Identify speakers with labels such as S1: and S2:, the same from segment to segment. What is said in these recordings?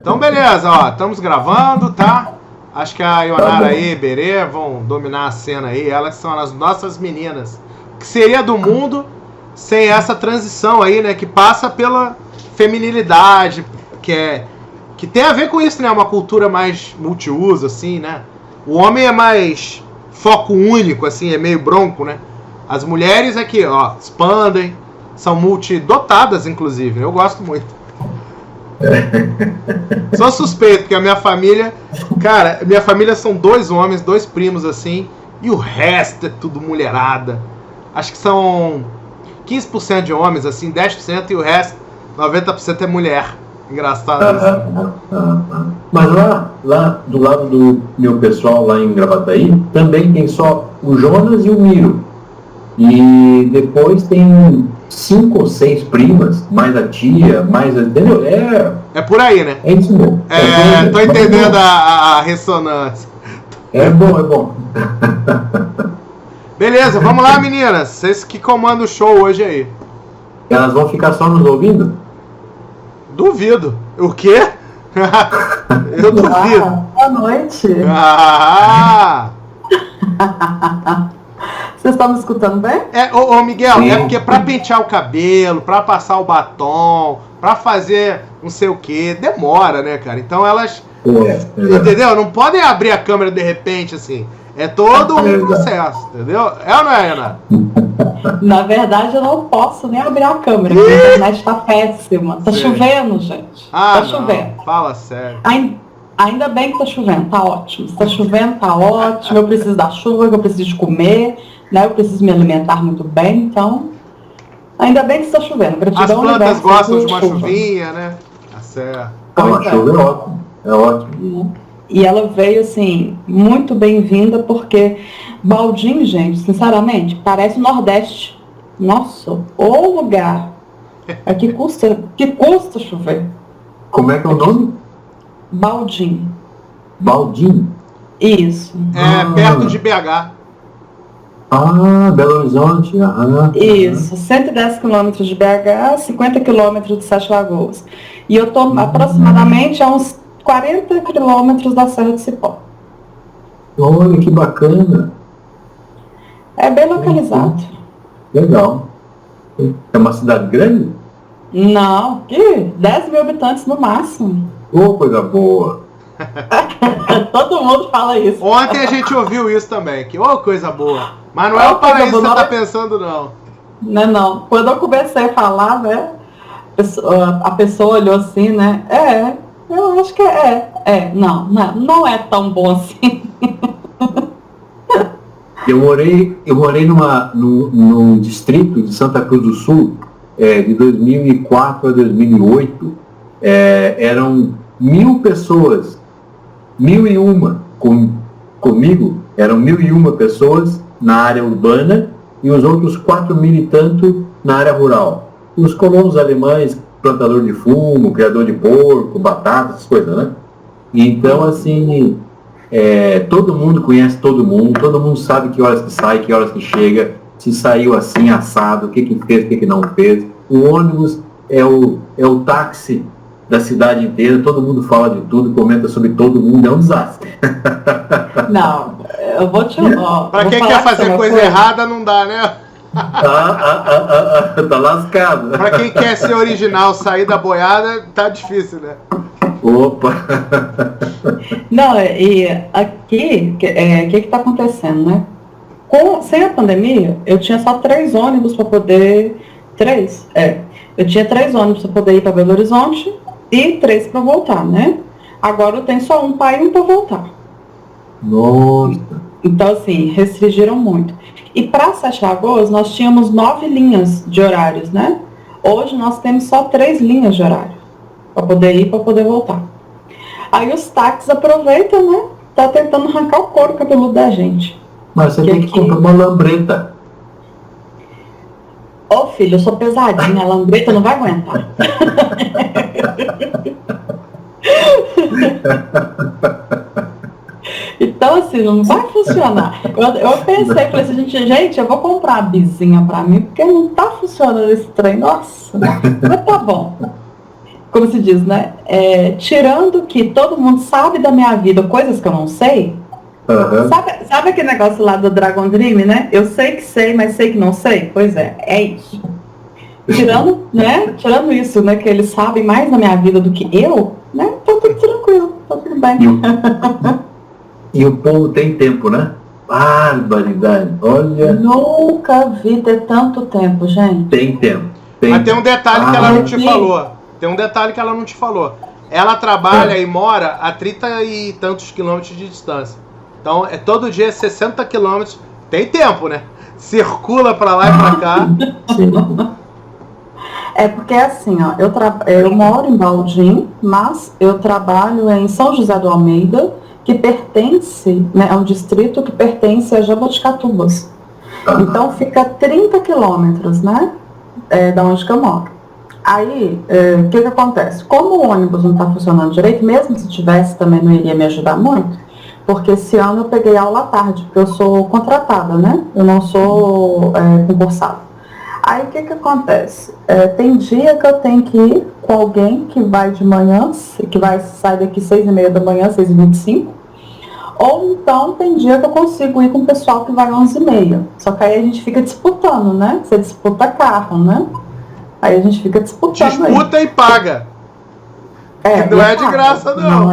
S1: Então beleza, ó, estamos gravando, tá? Acho que a Ionara e Berê vão dominar a cena aí. Elas são as nossas meninas. O que seria do mundo sem essa transição aí, né? Que passa pela feminilidade, que tem a ver com isso, né? Uma cultura mais multiuso, assim, né? O homem é mais foco único, assim, é meio bronco, né? As mulheres aqui, ó, expandem, são multidotadas, inclusive. Eu gosto muito. Sou suspeito, porque a minha família, cara, minha família são 2 homens, 2 primos assim, e o resto é tudo mulherada. Acho que são 15% de homens, assim, 10%, e o resto, 90% é mulher. Engraçado isso.
S2: Mas lá do lado do meu pessoal, lá em Gravataí, também tem só o Jonas e o Miro. E depois tem 5 ou 6 primas, mais a tia, mais a... Entendeu?
S1: É por aí, né?
S2: É isso mesmo.
S1: Tô entendendo a ressonância.
S2: É bom.
S1: Beleza, vamos lá, meninas. Vocês que comandam o show hoje aí.
S2: Elas vão ficar só nos ouvindo?
S1: Duvido. O quê? Eu duvido.
S3: Boa noite. Vocês estão me escutando bem?
S1: Ô Miguel,
S2: Sim.
S1: É porque pra pentear o cabelo, pra passar o batom, pra fazer não sei o que, demora, né, cara? Então elas, entendeu? Não podem abrir a câmera de repente, assim. É todo um processo, entendeu? É ou não é, Ana?
S3: Na verdade, eu não posso nem abrir a câmera, porque a internet tá péssima. Tá chovendo, gente. Tá chovendo.
S1: Fala sério.
S3: Ainda bem que tá chovendo, tá ótimo. Se tá chovendo, tá ótimo. Eu preciso da chuva, eu preciso de comer, né? Eu preciso me alimentar muito bem, então... Ainda bem que está chovendo.
S1: As plantas gostam de uma chuvinha, né? Tá certo.
S2: A chuva é ótimo. É ótimo.
S3: E ela veio, assim, muito bem-vinda, porque Baldim, gente, sinceramente, parece o Nordeste. Nossa, o lugar. Que custa chover.
S2: Como é que é o nome?
S3: Baldim.
S2: Baldim?
S3: Isso.
S1: Perto de BH.
S2: Belo Horizonte.
S3: Isso, 110 quilômetros de BH, 50 quilômetros de Sete Lagoas. E eu estou aproximadamente a uns 40 quilômetros da Serra de Cipó.
S2: Olha, que bacana.
S3: É bem localizado.
S2: Legal. É uma cidade grande?
S3: Não, 10 mil habitantes no máximo.
S2: Coisa boa.
S3: Todo mundo fala isso.
S1: Ontem a gente ouviu isso também, que coisa boa. Mas não é o paraíso que você tá pensando, não.
S3: Não. Quando eu comecei a falar, né, a pessoa olhou assim, né, eu acho que não é tão bom assim.
S2: Eu morei num distrito de Santa Cruz do Sul, de 2004 a 2008, eram 1.000 pessoas, 1.001 comigo, eram 1.001 pessoas na área urbana e os outros 4.000 e tanto na área rural. Os colonos alemães, plantador de fumo, criador de porco, batata, essas coisas, né? Então, assim, todo mundo conhece todo mundo sabe que horas que sai, que horas que chega, se saiu assim, assado, o que fez, o que não fez. O ônibus é o táxi da cidade inteira, todo mundo fala de tudo, comenta sobre todo mundo, é um desastre.
S3: Não, eu vou te...
S1: Pra quem quer fazer coisa errada, não dá, né?
S2: Tá lascado.
S1: Pra quem quer ser original, sair da boiada, tá difícil, né?
S2: Opa!
S3: Não, e aqui, o que tá acontecendo, né? Sem a pandemia, eu tinha só 3 ônibus para poder... 3? Eu tinha 3 ônibus para poder ir para Belo Horizonte e 3 para voltar, né? Agora eu tenho só um para ir e um para voltar.
S2: Nossa!
S3: Então, assim, restringiram muito. E para Sete Lagoas, nós tínhamos 9 linhas de horários, né? Hoje nós temos só 3 linhas de horário para poder ir e para poder voltar. Aí os táxis aproveitam, né? Tá tentando arrancar o couro cabeludo da gente.
S2: Mas você tem que comprar uma lambreta.
S3: Ô filho, eu sou pesadinha, a lambreta não vai aguentar. Então, assim, não vai funcionar. Eu pensei, falei assim, gente, eu vou comprar a bizinha pra mim, porque não tá funcionando esse trem, nossa. Mas tá bom. como se diz, né? Tirando que todo mundo sabe da minha vida coisas que eu não sei. Sabe aquele negócio lá do Dragon Dream, né? Eu sei que sei, mas sei que não sei? Pois é isso. Tirando isso, né? Que eles sabem mais da minha vida do que eu, né? Tá tudo tranquilo, tá tudo bem.
S2: E o povo tem tempo, né? Barbaridade, olha.
S3: Nunca vi ter tanto tempo, gente.
S2: Tem tempo.
S1: Mas tem um detalhe que ela não te falou. Tem um detalhe que ela não te falou. Ela trabalha e mora a 30 e tantos quilômetros de distância. Então, todo dia 60 quilômetros. Tem tempo, né? Circula pra lá e pra cá.
S3: Porque assim, ó, eu moro em Baldim, mas eu trabalho em São José do Almeida, que pertence, né, é um distrito que pertence a Jaboticatubas. Então fica 30 quilômetros, né, da onde que eu moro. Aí, o que acontece? Como o ônibus não está funcionando direito, mesmo se tivesse também não iria me ajudar muito, porque esse ano eu peguei aula à tarde, porque eu sou contratada, né, eu não sou concursada. Aí o que acontece? Tem dia que eu tenho que ir com alguém que vai de manhã, que vai sair daqui 6h30 da manhã, 6h25, ou então tem dia que eu consigo ir com o pessoal que vai 11h30. Só que aí a gente fica disputando, né? Você disputa carro, né? Aí a gente fica disputando.
S1: Disputa aí. E paga. Não é de graça, não.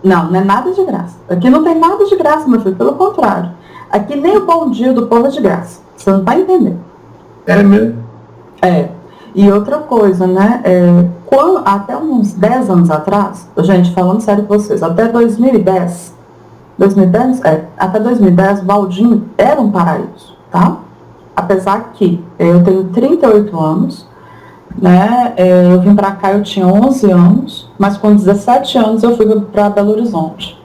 S3: Não é nada de graça. Aqui não tem nada de graça, meu filho, pelo contrário. Aqui nem o bom dia do povo é de graça. Você não tá entendendo.
S2: É mesmo?
S3: E outra coisa, né? Até uns 10 anos atrás, gente, falando sério com vocês, até 2010, até 2010, Baldim era um paraíso, tá? Apesar que eu tenho 38 anos, né? Eu vim pra cá, eu tinha 11 anos, mas com 17 anos eu fui para Belo Horizonte.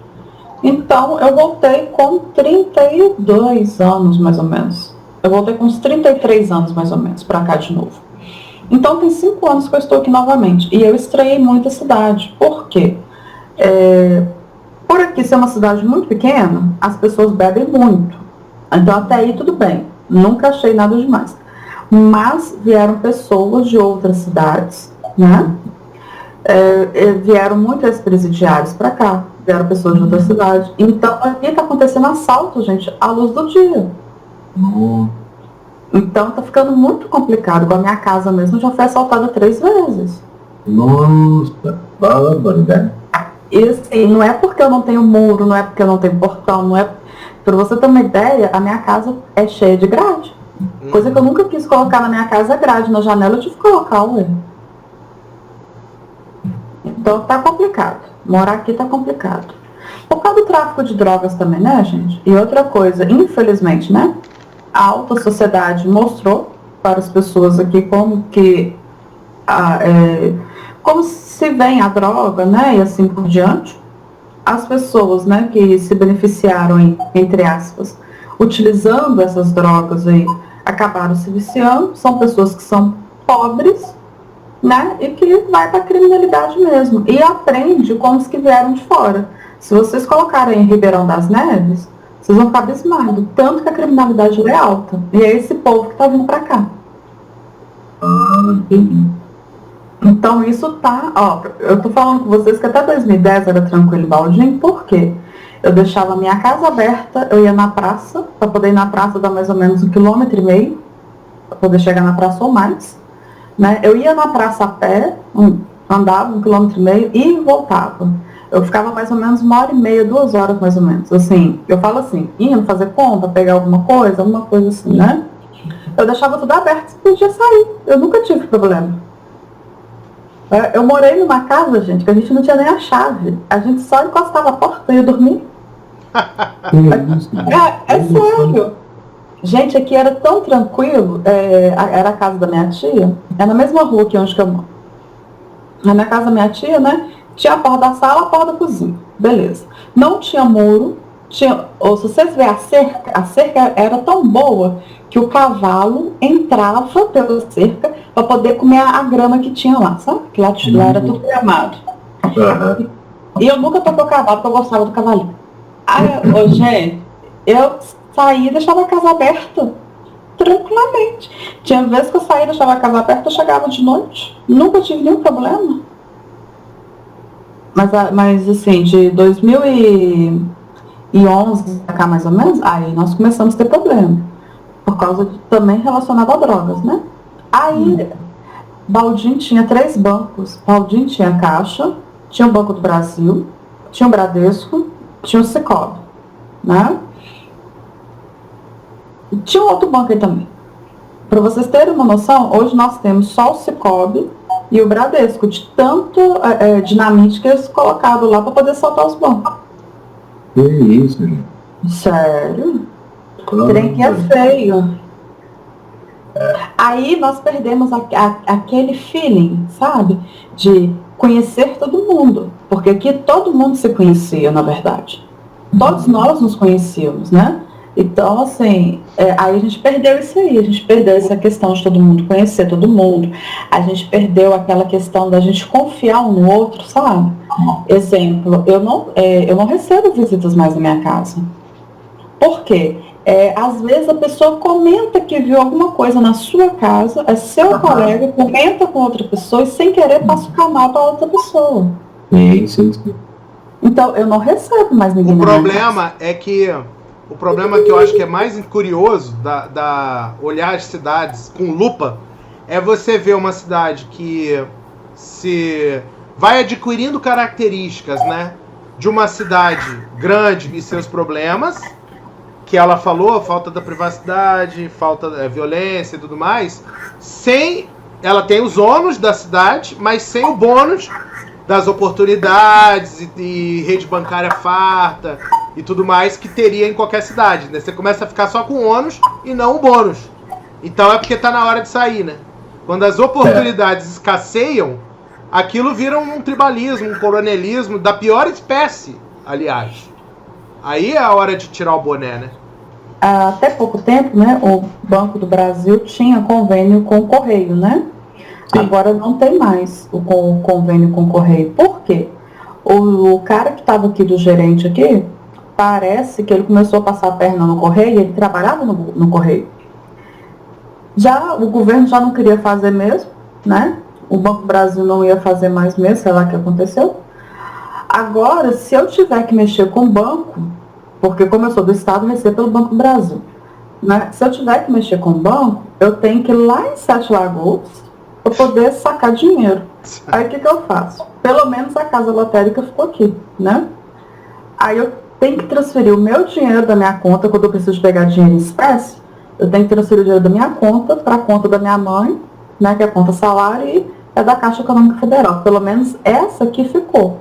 S3: Então, eu voltei com 32 anos, mais ou menos. Eu voltei com uns 33 anos, mais ou menos, para cá de novo. Então, tem 5 anos que eu estou aqui novamente. E eu estranhei muito a cidade. Por quê? Por aqui ser uma cidade muito pequena, as pessoas bebem muito. Então, até aí, tudo bem. Nunca achei nada demais. Mas vieram pessoas de outras cidades, né? Vieram muitos presidiários para cá. Vieram pessoas de outras cidades. Então, aqui está acontecendo assalto, gente, à luz do dia. Então tá ficando muito complicado. Igual a minha casa mesmo já foi assaltada 3 vezes.
S2: Nossa, barbaridade.
S3: E assim, não é porque eu não tenho muro, não é porque eu não tenho portão, não é. Pra você ter uma ideia, a minha casa é cheia de grade. Coisa que eu nunca quis colocar na minha casa é grade. Na janela eu tive que colocar, ué. Então tá complicado. Morar aqui tá complicado. Por causa do tráfico de drogas também, né, gente? E outra coisa, infelizmente, né? A alta sociedade mostrou para as pessoas aqui como se vem a droga, né, e assim por diante. As pessoas, né, que se beneficiaram, entre aspas, utilizando essas drogas aí, acabaram se viciando. São pessoas que são pobres, né, e que vai para a criminalidade mesmo. E aprende com os que vieram de fora. Se vocês colocarem em Ribeirão das Neves, vocês vão ficar abismados, tanto que a criminalidade é alta. E é esse povo que está vindo para cá. Então isso tá, eu tô falando com vocês que até 2010 era tranquilo em Baldim, por quê? Eu deixava a minha casa aberta, eu ia na praça, para poder ir na praça dar mais ou menos 1,5 km, para poder chegar na praça ou mais. Né? Eu ia na praça a pé, andava 1,5 km e voltava. Eu ficava mais ou menos 1h30, 2 horas mais ou menos. Assim, eu falo assim, indo fazer compra, pegar alguma coisa assim, né? Eu deixava tudo aberto, podia sair. Eu nunca tive problema. Eu morei numa casa, gente, que a gente não tinha nem a chave. A gente só encostava a porta e ia dormir. É sério. Gente, aqui era tão tranquilo. Era a casa da minha tia. É na mesma rua que onde que eu moro. Na minha casa da minha tia, né? Tinha a porta da sala, a porta da cozinha. Beleza. Não tinha muro. Ou se vocês verem a cerca era tão boa que o cavalo entrava pela cerca para poder comer a grama que tinha lá, sabe? Que lá era tudo gramado. E eu nunca toquei o cavalo porque eu gostava do cavalinho. Aí, gente, eu saí e deixava a casa aberta. tranquilamente. Tinha vezes que eu saía, deixava a casa aberta, eu chegava de noite. Nunca tive nenhum problema. Mas assim, de 2011 pra cá, mais ou menos, aí nós começamos a ter problema. Por causa também relacionado a drogas, né? Aí, Baldin tinha 3 bancos. Baldin tinha Caixa, tinha o Banco do Brasil, tinha o Bradesco, tinha o Sicoob, né? E tinha um outro banco aí também. Para vocês terem uma noção, hoje nós temos só o Sicoob e o Bradesco, de tanto dinamite que eles colocaram lá para poder soltar os bancos.
S2: Que isso, gente?
S3: Sério? Trem que é feio. Aí nós perdemos aquele feeling, sabe? De conhecer todo mundo. Porque aqui todo mundo se conhecia, na verdade. Todos nós nos conhecíamos, né? Então, assim, aí a gente perdeu isso aí. A gente perdeu essa questão de todo mundo conhecer todo mundo. A gente perdeu aquela questão da gente confiar um no outro, sabe? Exemplo, eu não recebo visitas mais na minha casa. Por quê? Às vezes a pessoa comenta que viu alguma coisa na sua casa, seu colega comenta com outra pessoa e sem querer passa o canal para outra pessoa.
S2: Sim.
S3: Então eu não recebo mais ninguém.
S1: O problema que eu acho que é mais curioso da olhar as cidades com lupa é você ver uma cidade que se vai adquirindo características, né, de uma cidade grande e seus problemas, que ela falou, falta da privacidade, falta da violência e tudo mais, ela tem os ônus da cidade, mas sem o bônus das oportunidades e rede bancária farta e tudo mais que teria em qualquer cidade, né? Você começa a ficar só com o ônus e não o bônus. Então é porque tá na hora de sair, né? Quando as oportunidades escasseiam, aquilo vira um tribalismo, um coronelismo da pior espécie, aliás. Aí é a hora de tirar o boné, né?
S3: Até pouco tempo, né, o Banco do Brasil tinha convênio com o Correio, né? Sim. Agora não tem mais o convênio com o Correio. Por quê? O cara que estava aqui do gerente aqui, parece que ele começou a passar a perna no Correio, ele trabalhava no Correio. O governo já não queria fazer mesmo, né? O Banco do Brasil não ia fazer mais mesmo, sei lá o que aconteceu. Agora, se eu tiver que mexer com o banco, porque como eu sou do Estado, eu recebo pelo Banco do Brasil, né? Se eu tiver que mexer com o banco, eu tenho que ir lá em Sete Lagoas para poder sacar dinheiro. Aí o que eu faço? Pelo menos a casa lotérica ficou aqui, né? Aí eu tenho que transferir o meu dinheiro da minha conta, quando eu preciso pegar dinheiro em espécie, eu tenho que transferir o dinheiro da minha conta para a conta da minha mãe, né? Que é a conta salário e é da Caixa Econômica Federal. Pelo menos essa aqui ficou,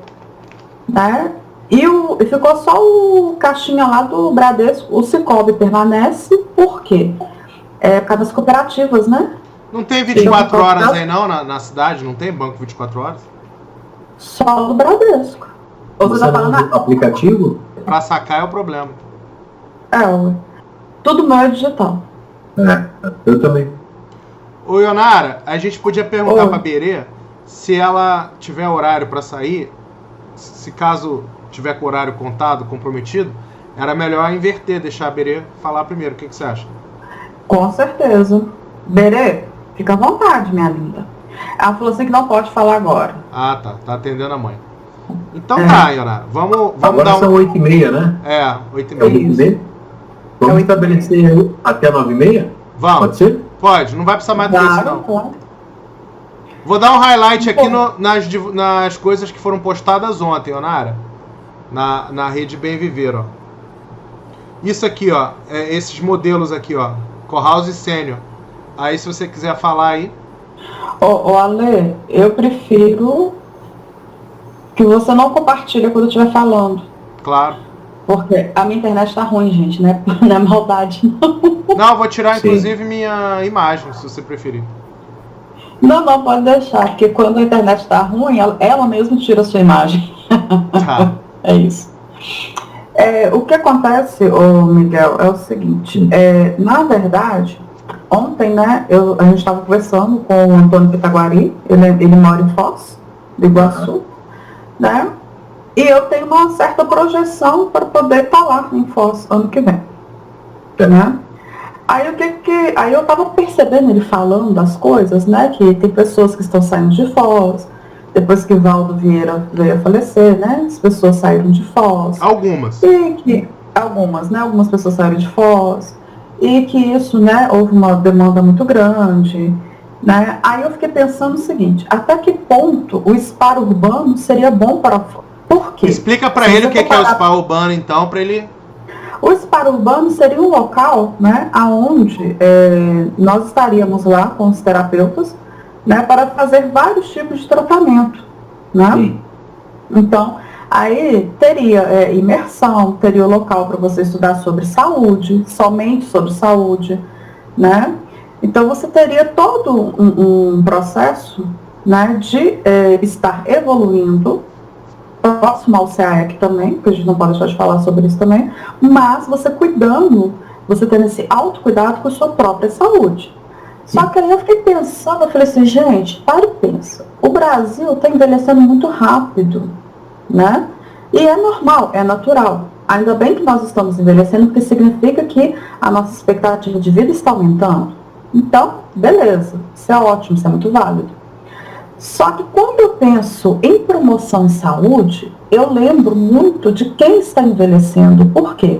S3: né? E ficou só o caixinha lá do Bradesco, o Sicoob permanece, por quê? Por causa das cooperativas, né?
S1: Não tem 24 horas aí não, na cidade? Não tem banco 24 horas?
S3: Só do Bradesco.
S2: Você tá falando aplicativo?
S1: Pra sacar é o problema.
S3: Tudo meu é digital.
S2: Eu também.
S1: Ô Ionara, a gente podia perguntar pra Berê se ela tiver horário pra sair, se caso tiver com o horário contado, comprometido, era melhor inverter, deixar a Berê falar primeiro. O que você acha?
S3: Com certeza. Berê, fica à vontade, minha linda. Ela falou assim que não pode falar agora.
S1: Ah, tá. Tá atendendo a mãe. Então tá, Ionara. Vamos
S2: agora
S1: dar
S2: são 8h30, né?
S1: 8h30.
S2: Vamos estabelecer até 9h30?
S1: Vamos.
S2: Pode ser?
S1: Pode. Não vai precisar mais do que isso, não.
S3: Claro.
S1: Vou dar um highlight aqui nas coisas que foram postadas ontem, Ionara. Na rede Bem Viver, ó. Isso aqui, ó. Esses modelos aqui, ó. Co-House Senior. Aí, se você quiser falar aí.
S3: Ô, Ale, eu prefiro que você não compartilhe quando eu estiver falando.
S1: Claro.
S3: Porque a minha internet tá ruim, gente, né? Não é maldade, não.
S1: Não, eu vou tirar, inclusive, minha imagem, se você preferir.
S3: Não, pode deixar. Porque quando a internet tá ruim, ela mesma tira a sua imagem.
S1: Tá.
S3: É isso. O que acontece, ô Miguel, é o seguinte. Na verdade, ontem, né, a gente estava conversando com o Antônio Pitaguari, ele mora em Foz, do Iguaçu, né? E eu tenho uma certa projeção para poder estar lá em Foz ano que vem, né? Aí eu tava percebendo ele falando das coisas, né? Que tem pessoas que estão saindo de Foz, depois que Valdo Vieira veio a falecer, né? As pessoas saíram de Foz.
S1: Algumas.
S3: Algumas, né? Algumas pessoas saíram de Foz. E que isso, né? Houve uma demanda muito grande, né? Aí eu fiquei pensando o seguinte, até que ponto o SPA urbano seria bom para Foz? Por quê?
S1: Explica para ele o que é o SPA urbano, então, para ele...
S3: O SPA urbano seria um local, né, onde nós estaríamos lá com os terapeutas, né, para fazer vários tipos de tratamento, né? Sim. Então, aí teria imersão, teria o local para você estudar sobre saúde, somente sobre saúde, né? Então, você teria todo um processo, né, de estar evoluindo, próximo ao CAEC também, porque a gente não pode deixar de falar sobre isso também, mas você cuidando, você tendo esse autocuidado com a sua própria saúde. Só que aí eu fiquei pensando, eu falei assim, gente, para e pensa, o Brasil está envelhecendo muito rápido, né? E é normal, é natural. Ainda bem que nós estamos envelhecendo, porque significa que a nossa expectativa de vida está aumentando. Então, beleza, isso é ótimo, isso é muito válido. Só que quando eu penso em promoção em saúde, eu lembro muito de quem está envelhecendo. Por quê?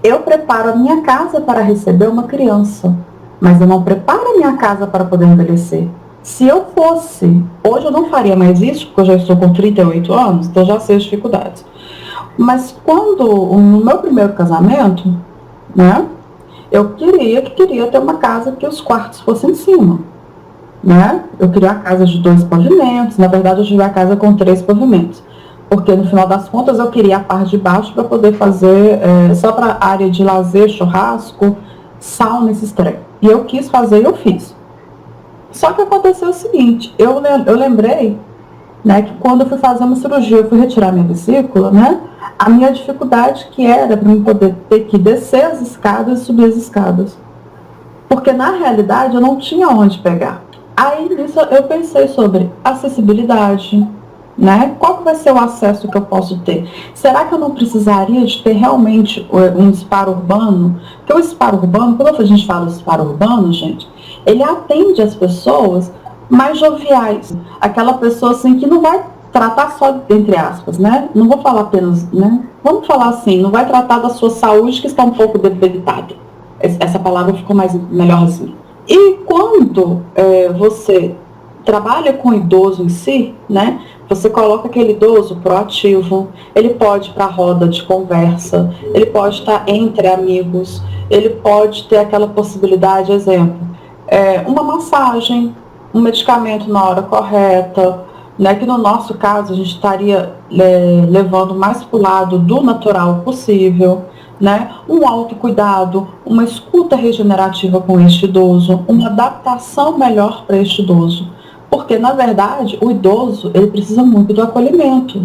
S3: Eu preparo a minha casa para receber uma criança, mas eu não preparo a minha casa para poder envelhecer. Se eu fosse, hoje eu não faria mais isso, porque eu já estou com 38 anos, então já sei as dificuldades. Mas no meu primeiro casamento, né, eu queria ter uma casa que os quartos fossem em cima. Né? Eu queria a casa de 2 pavimentos, na verdade eu tive a casa com 3 pavimentos, porque no final das contas eu queria a parte de baixo para poder fazer só para área de lazer, churrasco, sauna, esses trem. E eu quis fazer e eu fiz. Só que aconteceu o seguinte, eu lembrei, né, que quando eu fui fazer uma cirurgia, eu fui retirar minha vesícula, né, a minha dificuldade que era para eu poder ter que descer as escadas e subir as escadas. Porque na realidade eu não tinha onde pegar. Aí nisso eu pensei sobre acessibilidade, né? Qual que vai ser o acesso que eu posso ter? Será que eu não precisaria de ter realmente um SPA urbano? Porque o SPA urbano, quando a gente fala SPA urbano, gente, ele atende as pessoas mais joviais. Aquela pessoa assim que não vai tratar só, entre aspas, né? Não vou falar apenas, né? Vamos falar assim, não vai tratar da sua saúde que está um pouco debilitada. Essa palavra ficou melhorzinha. E quando você trabalha com o idoso em si, né, você coloca aquele idoso proativo, ele pode ir para a roda de conversa, ele pode estar entre amigos, ele pode ter aquela possibilidade, exemplo, uma massagem, um medicamento na hora correta, né, que no nosso caso a gente estaria levando mais para o lado do natural possível, né, um autocuidado, uma escuta regenerativa com este idoso, uma adaptação melhor para este idoso. Porque, na verdade, o idoso, ele precisa muito do acolhimento.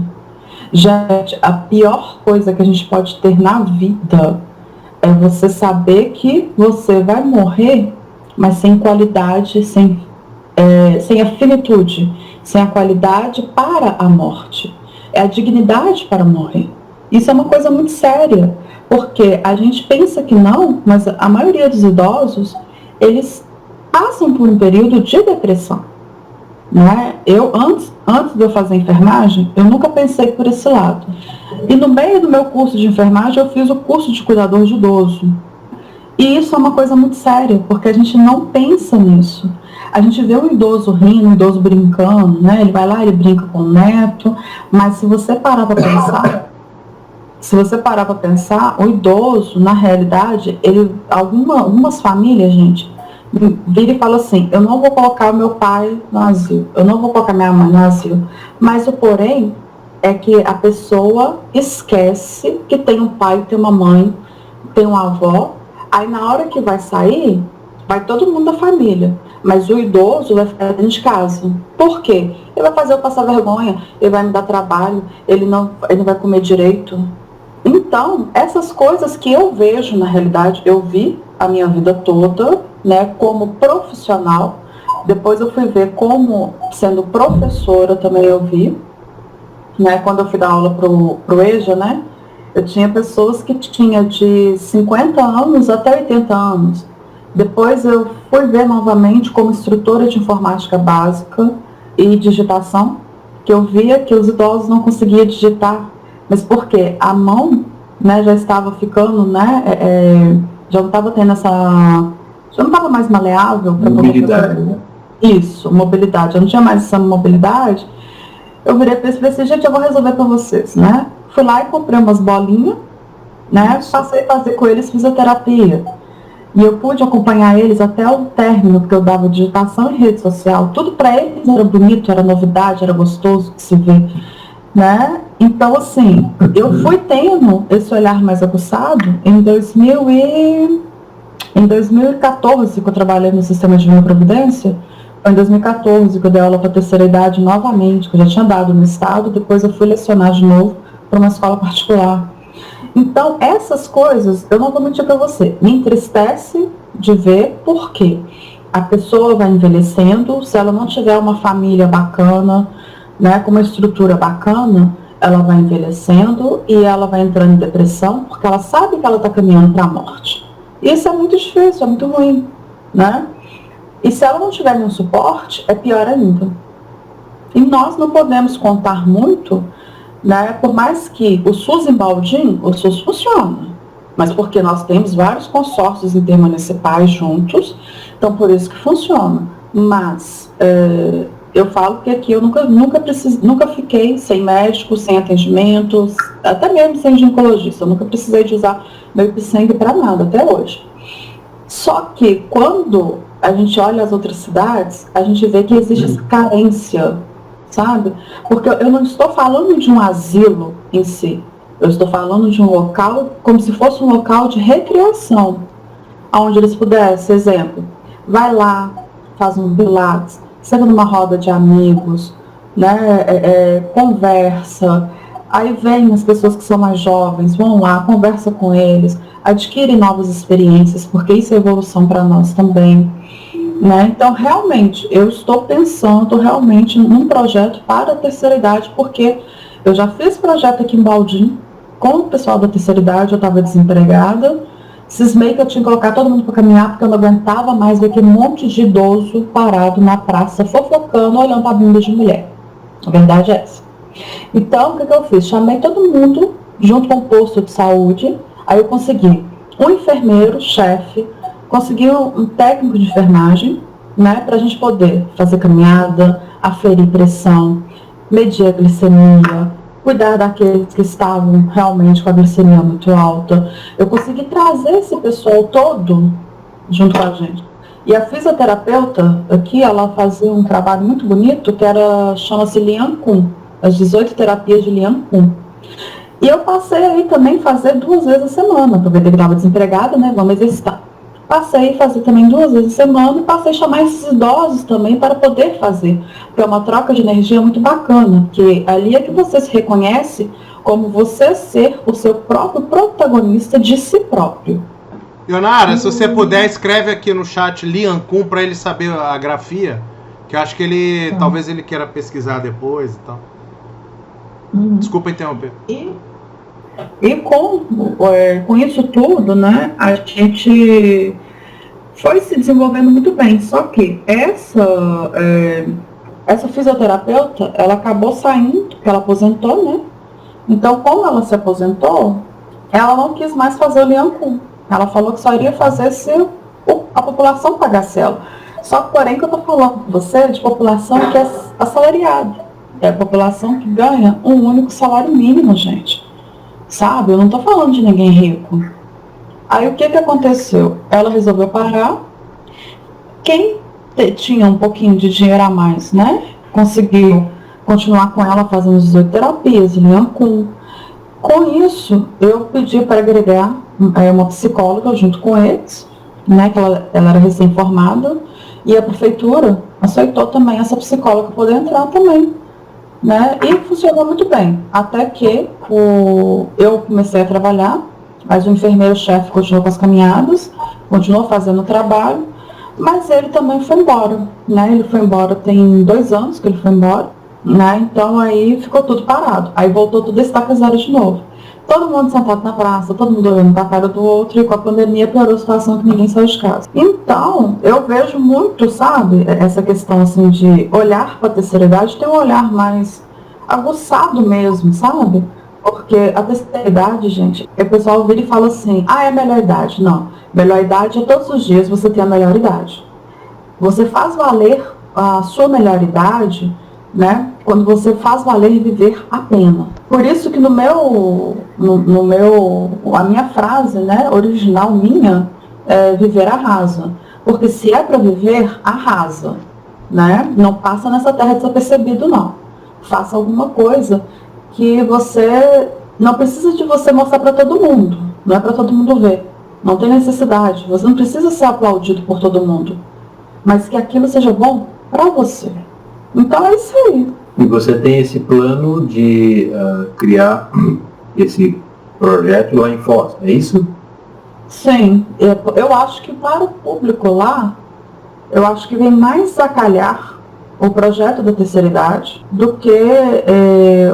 S3: Gente, a pior coisa que a gente pode ter na vida é você saber que você vai morrer, mas sem qualidade, sem a finitude, sem a qualidade para a morte. É a dignidade para morrer. Isso é uma coisa muito séria. Porque a gente pensa que não, mas a maioria dos idosos, eles passam por um período de depressão. Né? Eu, antes de eu fazer enfermagem, eu nunca pensei por esse lado. E no meio do meu curso de enfermagem, eu fiz o curso de cuidador de idoso. E isso é uma coisa muito séria, porque a gente não pensa nisso. A gente vê um idoso rindo, um idoso brincando, né? Ele vai lá, ele brinca com o neto, mas se você parar para pensar, o idoso, na realidade, algumas famílias, gente, vira e fala assim, eu não vou colocar o meu pai no asilo, eu não vou colocar minha mãe no asilo. Mas o porém é que a pessoa esquece que tem um pai, tem uma mãe, tem uma avó, aí na hora que vai sair, vai todo mundo da família. Mas o idoso vai ficar dentro de casa. Por quê? Ele vai fazer eu passar vergonha, ele vai me dar trabalho, ele não vai comer direito. Então, essas coisas que eu vejo, na realidade, eu vi a minha vida toda, né, como profissional. Depois eu fui ver como, sendo professora, também eu vi, né, quando eu fui dar aula pro EJA, né, eu tinha pessoas que tinham de 50 anos até 80 anos. Depois eu fui ver novamente como instrutora de informática básica e digitação, que eu via que os idosos não conseguiam digitar, mas porque a mão, né, já estava ficando, né, já não estava tendo essa, já não estava mais maleável para
S2: mobilidade, né?
S3: Isso, mobilidade, eu não tinha mais essa mobilidade. Eu virei para eles e falei assim, gente, eu vou resolver para vocês, né? Fui lá e comprei umas bolinhas, né, passei a fazer com eles fisioterapia. E eu pude acompanhar eles até o término, porque eu dava digitação em rede social. Tudo para eles era bonito, era novidade, era gostoso de se ver, né? Então, assim, eu fui tendo esse olhar mais aguçado em 2014, que eu trabalhei no sistema de Divina Providência. Foi em 2014 que eu dei aula para a terceira idade novamente, que eu já tinha dado no estado, depois eu fui lecionar de novo para uma escola particular. Então, essas coisas, eu não vou mentir para você, me entristece de ver porque a pessoa vai envelhecendo, se ela não tiver uma família bacana, né, com uma estrutura bacana, ela vai envelhecendo e ela vai entrando em depressão, porque ela sabe que ela está caminhando para a morte. Isso é muito difícil, é muito ruim, né? E se ela não tiver nenhum suporte, é pior ainda. E nós não podemos contar muito, né, por mais que o SUS em Baldim, o SUS funciona, mas porque nós temos vários consórcios intermunicipais juntos, então por isso que funciona. Mas eu falo que aqui eu nunca fiquei sem médico, sem atendimentos, até mesmo sem ginecologista, eu nunca precisei de usar meu sangue para nada até hoje. Só que quando a gente olha as outras cidades, a gente vê que existe essa carência, sabe? Porque eu não estou falando de um asilo em si, eu estou falando de um local como se fosse um local de recreação, onde eles pudessem, exemplo, vai lá, faz um pilates, senta numa roda de amigos, né, conversa, aí vem as pessoas que são mais jovens, vão lá, conversa com eles, adquirem novas experiências, porque isso é evolução para nós também. Né? Então, realmente, eu estou pensando realmente num projeto para a terceira idade, porque eu já fiz projeto aqui em Baldim com o pessoal da terceira idade, eu estava desempregada, cismei que eu tinha que colocar todo mundo para caminhar, porque eu não aguentava mais ver aquele monte de idoso parado na praça, fofocando, olhando para a bunda de mulher. A verdade é essa. Então, o que eu fiz? Chamei todo mundo junto com o posto de saúde, aí eu consegui um enfermeiro, chefe, consegui um técnico de enfermagem, né, para a gente poder fazer caminhada, aferir pressão, medir a glicemia, cuidar daqueles que estavam realmente com a glicemia muito alta. Eu consegui trazer esse pessoal todo junto com a gente. E a fisioterapeuta aqui, ela fazia um trabalho muito bonito, que chama-se Lian Kun, as 18 terapias de Lian Kun. E eu passei aí também fazer 2 vezes a semana, aproveitei que estava desempregada, né, vamos exercitar. Passei a fazer também 2 vezes a semana e passei a chamar esses idosos também para poder fazer. Porque é uma troca de energia muito bacana, porque ali é que você se reconhece como você ser o seu próprio protagonista de si próprio.
S1: Ionara, se você puder, escreve aqui no chat Lian Kun para ele saber a grafia, que eu acho que ele, talvez ele queira pesquisar depois e tal. Desculpa interromper.
S3: E com isso tudo, né, a gente foi se desenvolvendo muito bem. Só que essa fisioterapeuta, ela acabou saindo, porque ela aposentou, né? Então, como ela se aposentou, ela não quis mais fazer o Lian Kun. Ela falou que só iria fazer se a população pagasse ela. Só que, porém, que eu estou falando com você de população que é assalariada. É a população que ganha um único salário mínimo, gente. Sabe? Eu não estou falando de ninguém rico. Aí o que aconteceu? Ela resolveu parar. Quem tinha um pouquinho de dinheiro a mais, né? Conseguiu continuar com ela fazendo 18 terapias, Lian Kun. Com isso, eu pedi para agregar uma psicóloga junto com eles, né? Que ela era recém-formada. E a prefeitura aceitou também essa psicóloga poder entrar também. Né? E funcionou muito bem, até que eu comecei a trabalhar, mas o enfermeiro-chefe continuou com as caminhadas, continuou fazendo o trabalho, mas ele também foi embora, né? Ele foi embora, tem 2 anos que ele foi embora, né? Então aí ficou tudo parado, aí voltou tudo a estaca zero de novo. todo mundo sentado na praça, todo mundo olhando para a cara do outro, e com a pandemia piorou a situação que ninguém saiu de casa. Então, eu vejo muito, sabe, essa questão assim de olhar para a terceira idade, ter um olhar mais aguçado mesmo, sabe? Porque a terceira idade, gente, o pessoal vira e fala assim, é a melhor idade. Não, melhor idade é todos os dias você ter a melhor idade. Você faz valer a sua melhor idade, né, quando você faz valer viver a pena. Por isso que a minha frase, né, original minha, é viver arrasa. Porque se é para viver, arrasa, né? Não passa nessa terra desapercebido, não. Faça alguma coisa que você não precisa de você mostrar para todo mundo. Não é para todo mundo ver. Não tem necessidade. Você não precisa ser aplaudido por todo mundo. Mas que aquilo seja bom para você. Então é isso aí.
S2: E você tem esse plano de criar esse projeto lá em Foz, é isso?
S3: Sim. Eu acho que para o público lá, eu acho que vem mais a calhar o projeto da terceira idade do que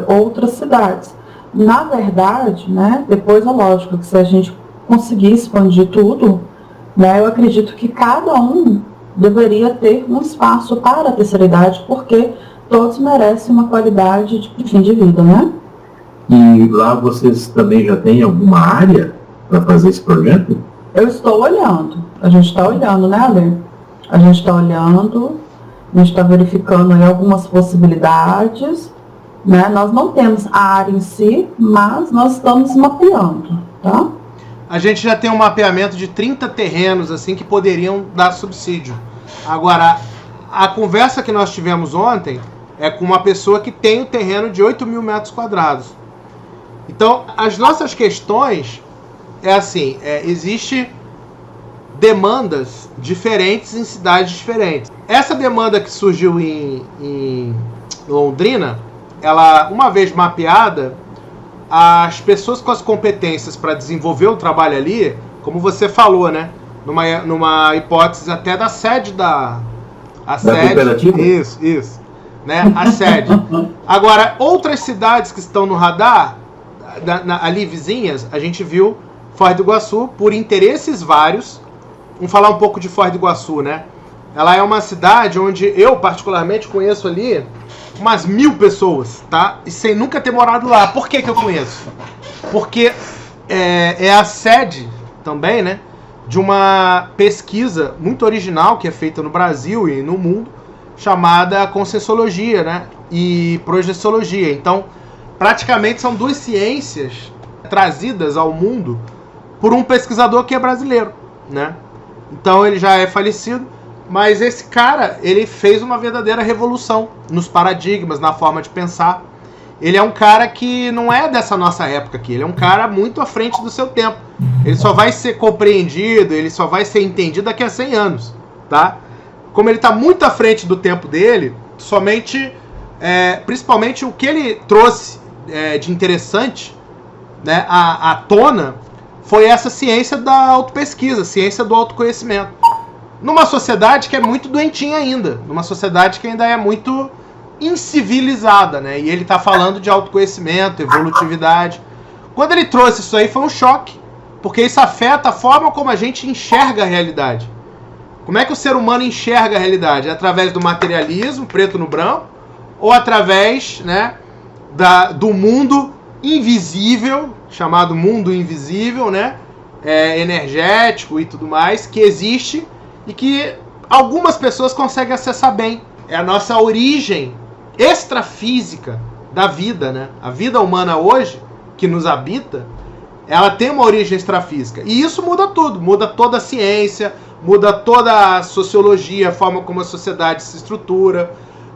S3: outras cidades. Na verdade, né, depois é lógico que se a gente conseguir expandir tudo, né, eu acredito que cada um deveria ter um espaço para a terceira idade, porque todos merecem uma qualidade de fim de vida, né?
S2: E lá vocês também já têm alguma área para fazer esse projeto?
S3: Eu estou olhando. A gente está olhando, né, Ale? A gente está olhando, a gente está verificando aí algumas possibilidades, né? Nós não temos a área em si, mas nós estamos mapeando, tá?
S1: A gente já tem um mapeamento de 30 terrenos assim que poderiam dar subsídio. Agora, a conversa que nós tivemos ontem é com uma pessoa que tem um terreno de 8.000 metros quadrados. Então, as nossas questões é assim, existe demandas diferentes em cidades diferentes. Essa demanda que surgiu em Londrina, ela, uma vez mapeada, as pessoas com as competências para desenvolver o trabalho ali, como você falou, né? Numa hipótese até da sede da sede.
S2: Cooperativa?
S1: Isso. Né? A sede. Agora, outras cidades que estão no radar, ali vizinhas, a gente viu Foz do Iguaçu, por interesses vários. Vamos falar um pouco de Foz do Iguaçu, né? Ela é uma cidade onde eu, particularmente, conheço ali umas 1.000 pessoas, tá? E sem nunca ter morado lá. Por que eu conheço? Porque é a sede também, né, de uma pesquisa muito original que é feita no Brasil e no mundo, chamada Conscienciologia, né, e Projeciologia. Então, praticamente são duas ciências trazidas ao mundo por um pesquisador que é brasileiro, né? Então ele já é falecido, mas esse cara, ele fez uma verdadeira revolução nos paradigmas, na forma de pensar. Ele é um cara que não é dessa nossa época aqui, ele é um cara muito à frente do seu tempo. Ele só vai ser compreendido, ele só vai ser entendido daqui a 100 anos, tá? Como ele está muito à frente do tempo dele, principalmente o que ele trouxe de interessante, né, à tona, foi essa ciência da autopesquisa, ciência do autoconhecimento. Numa sociedade que é muito doentinha ainda, numa sociedade que ainda é muito incivilizada, né? E ele está falando de autoconhecimento, evolutividade. Quando ele trouxe isso aí foi um choque, porque isso afeta a forma como a gente enxerga a realidade. Como é que o ser humano enxerga a realidade? É através do materialismo, preto no branco, ou através, né, do mundo invisível, chamado mundo invisível, né, energético e tudo mais, que existe e que algumas pessoas conseguem acessar bem. É a nossa origem extrafísica da vida, né? A vida humana hoje, que nos habita, ela tem uma origem extrafísica. E isso muda tudo, muda toda a ciência, muda toda a sociologia, a forma como a sociedade se estrutura,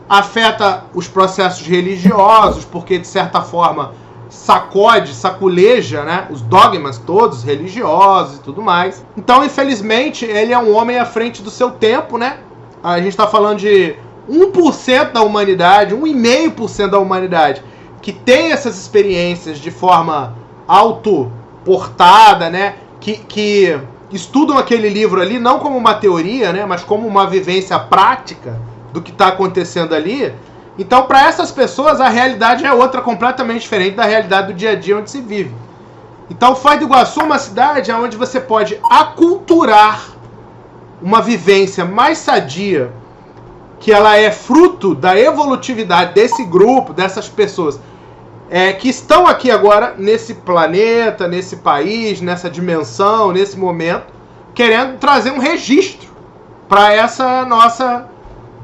S1: afeta os processos religiosos, porque de certa forma saculeja, né, os dogmas todos religiosos e tudo mais. Então, infelizmente, ele é um homem à frente do seu tempo, né? A gente está falando de 1% da humanidade, 1,5% da humanidade, que tem essas experiências de forma autoportada, né? Que estudam aquele livro ali não como uma teoria, né, mas como uma vivência prática do que está acontecendo ali. Então, para essas pessoas, a realidade é outra, completamente diferente da realidade do dia a dia onde se vive. Então, Foz do Iguaçu é uma cidade onde você pode aculturar uma vivência mais sadia, que ela é fruto da evolutividade desse grupo, dessas pessoas que estão aqui agora nesse planeta, nesse país, nessa dimensão, nesse momento, querendo trazer um registro para essa nossa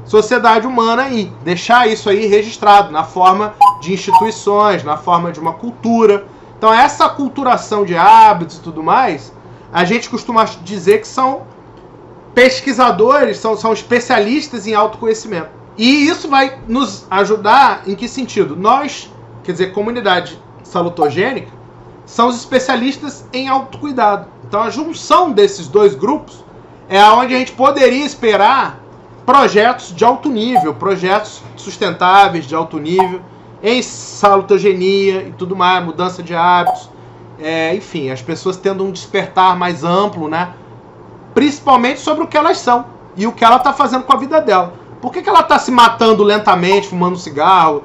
S1: sociedade humana aí, deixar isso aí registrado na forma de instituições, na forma de uma cultura. Então essa aculturação de hábitos e tudo mais, a gente costuma dizer que são pesquisadores, são especialistas em autoconhecimento. E isso vai nos ajudar em que sentido? Nós, quer dizer, comunidade salutogênica, são os especialistas em autocuidado. Então a junção desses dois grupos é onde a gente poderia esperar projetos de alto nível, projetos sustentáveis de alto nível, em salutogenia e tudo mais, mudança de hábitos, enfim, as pessoas tendo um despertar mais amplo, né? Principalmente sobre o que elas são e o que ela está fazendo com a vida dela. Por que ela está se matando lentamente, fumando cigarro,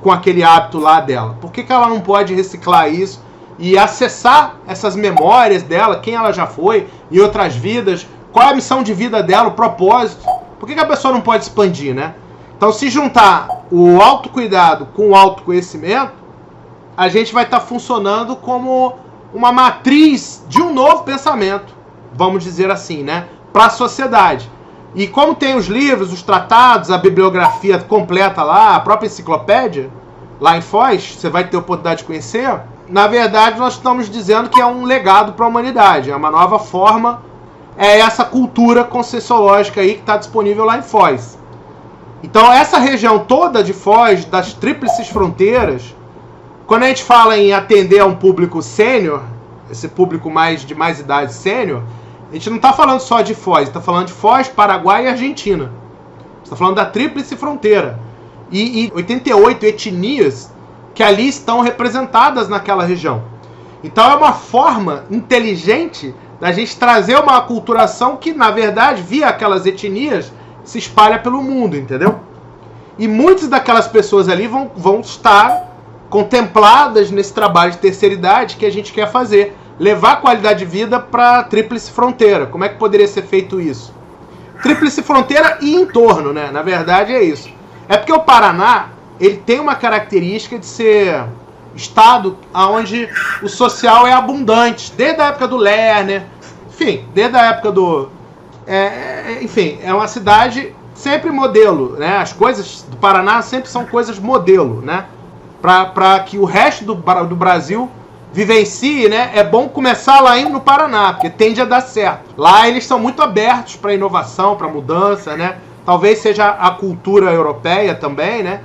S1: com aquele hábito lá dela? Por que ela não pode reciclar isso e acessar essas memórias dela, quem ela já foi, em outras vidas, qual é a missão de vida dela, o propósito? Por que a pessoa não pode expandir, né? Então, se juntar o autocuidado com o autoconhecimento, a gente vai estar funcionando como uma matriz de um novo pensamento, vamos dizer assim, né? Para a sociedade. E como tem os livros, os tratados, a bibliografia completa lá, a própria enciclopédia, lá em Foz, você vai ter a oportunidade de conhecer, na verdade nós estamos dizendo que é um legado para a humanidade, é uma nova forma, é essa cultura conscienciológica aí que está disponível lá em Foz. Então essa região toda de Foz, das tríplices fronteiras, quando a gente fala em atender a um público sênior, esse público de mais idade sênior, a gente não está falando só de Foz, está falando de Foz, Paraguai e Argentina. Está falando da tríplice fronteira. E 88 etnias que ali estão representadas naquela região. Então é uma forma inteligente da gente trazer uma aculturação que, na verdade, via aquelas etnias, se espalha pelo mundo, entendeu? E muitas daquelas pessoas ali vão estar contempladas nesse trabalho de terceira idade que a gente quer fazer. Levar qualidade de vida para a tríplice fronteira. Como é que poderia ser feito isso? Tríplice fronteira e entorno, né? Na verdade é isso. É porque o Paraná, ele tem uma característica de ser estado onde o social é abundante. Desde a época do Lerner, enfim, desde a época do... enfim, é uma cidade sempre modelo, né? As coisas do Paraná sempre são coisas modelo, né? Para que o resto do Brasil vivencie, né? É bom começar lá no Paraná, porque tende a dar certo. Lá eles são muito abertos para inovação, para mudança, né? Talvez seja a cultura europeia também, né?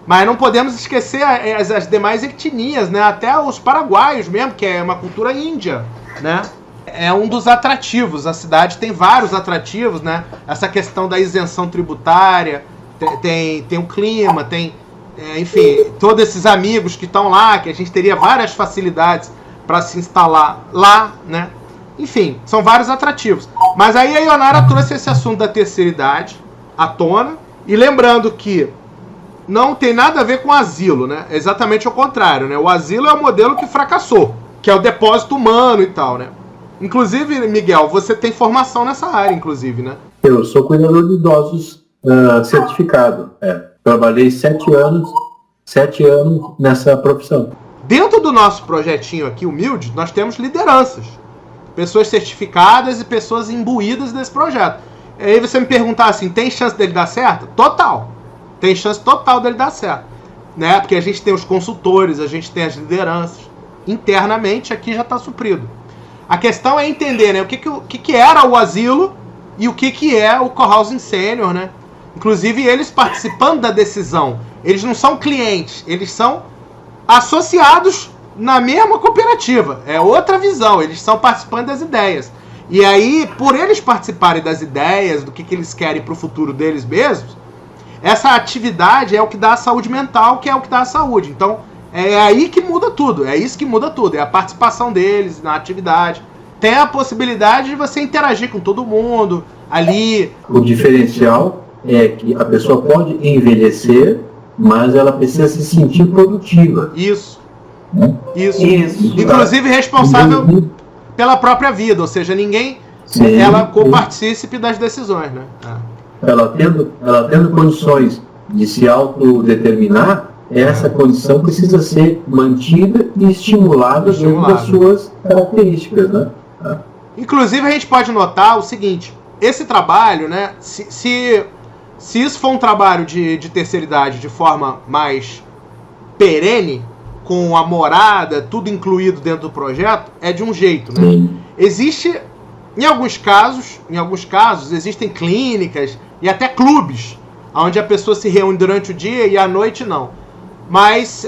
S1: Mas não podemos esquecer as demais etnias, né? Até os paraguaios mesmo, que é uma cultura índia, né? É um dos atrativos. A cidade tem vários atrativos, né? Essa questão da isenção tributária, tem um clima, tem... enfim, todos esses amigos que estão lá, que a gente teria várias facilidades para se instalar lá, né? Enfim, são vários atrativos. Mas aí a Ionara trouxe esse assunto da terceira idade à tona, e lembrando que não tem nada a ver com asilo, né? É exatamente o contrário, né? O asilo é o modelo que fracassou, que é o depósito humano e tal, né? Inclusive, Miguel, você tem formação nessa área, inclusive, né?
S2: Eu sou cuidador de idosos certificado, Trabalhei 7 anos nessa profissão.
S1: Dentro do nosso projetinho aqui, humilde, nós temos lideranças. Pessoas certificadas e pessoas imbuídas desse projeto. E aí você me perguntar assim, tem chance dele dar certo? Total. Tem chance total dele dar certo. Né? Porque a gente tem os consultores, a gente tem as lideranças. Internamente aqui já está suprido. A questão é entender, né, o que era o asilo e o que é o cohousing sênior, né? Inclusive, eles participando da decisão, eles não são clientes, eles são associados na mesma cooperativa. É outra visão, eles são participantes das ideias. E aí, por eles participarem das ideias, do que eles querem para o futuro deles mesmos, essa atividade é o que dá a saúde mental, que é o que dá a saúde. Então, é aí que muda tudo, é isso que muda tudo, é a participação deles na atividade. Tem a possibilidade de você interagir com todo mundo ali.
S2: O diferencial é que a pessoa pode envelhecer, mas ela precisa se sentir produtiva.
S1: Isso.
S2: Né?
S1: Isso. Inclusive responsável pela própria vida, ou seja, ninguém...
S2: Sim,
S1: ela co-partícipe das decisões, né?
S2: Ela tendo condições de se autodeterminar, essa condição precisa ser mantida e estimulada dentro das suas características, né?
S1: Inclusive, a gente pode notar o seguinte, esse trabalho, né, se isso for um trabalho de terceira idade de forma mais perene, com a morada, tudo incluído dentro do projeto, é de um jeito, né?
S2: Sim.
S1: Existe... Em alguns casos, existem clínicas e até clubes, onde a pessoa se reúne durante o dia e à noite não. Mas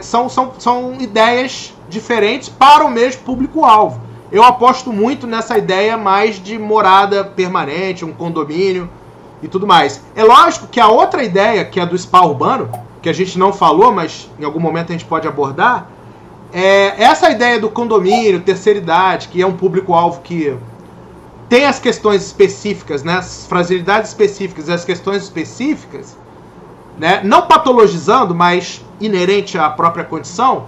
S1: são ideias diferentes para o mesmo público-alvo. Eu aposto muito nessa ideia mais de morada permanente, um condomínio e tudo mais. É lógico que a outra ideia, que é do spa urbano, que a gente não falou, mas em algum momento a gente pode abordar, essa ideia do condomínio, terceira idade, que é um público-alvo que tem as questões específicas, né, as fragilidades específicas e as questões específicas, né, não patologizando, mas inerente à própria condição,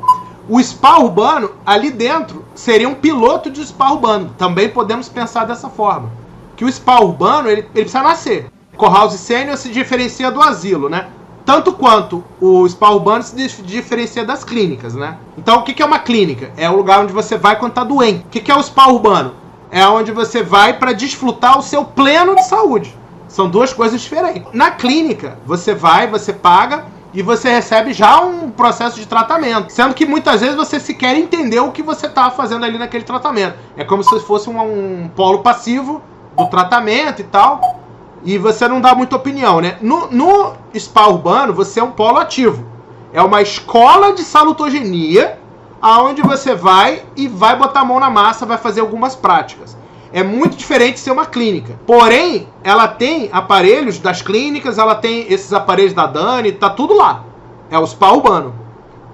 S1: o spa urbano, ali dentro, seria um piloto de spa urbano. Também podemos pensar dessa forma. Que o spa urbano, ele precisa nascer. O Co-House Sênior se diferencia do asilo, né? Tanto quanto o spa urbano se diferencia das clínicas, né? Então, o que é uma clínica? É o lugar onde você vai quando está doente. O que é o spa urbano? É onde você vai para desfrutar o seu pleno de saúde. São duas coisas diferentes. Na clínica, você vai, você paga e você recebe já um processo de tratamento. Sendo que muitas vezes você sequer entendeu o que você está fazendo ali naquele tratamento. É como se fosse um polo passivo do tratamento e tal. E você não dá muita opinião, né? No spa urbano, você é um polo ativo. É uma escola de salutogenia, aonde você vai e vai botar a mão na massa, vai fazer algumas práticas. É muito diferente de ser uma clínica. Porém, ela tem aparelhos das clínicas, ela tem esses aparelhos da Dani, tá tudo lá. É o spa urbano.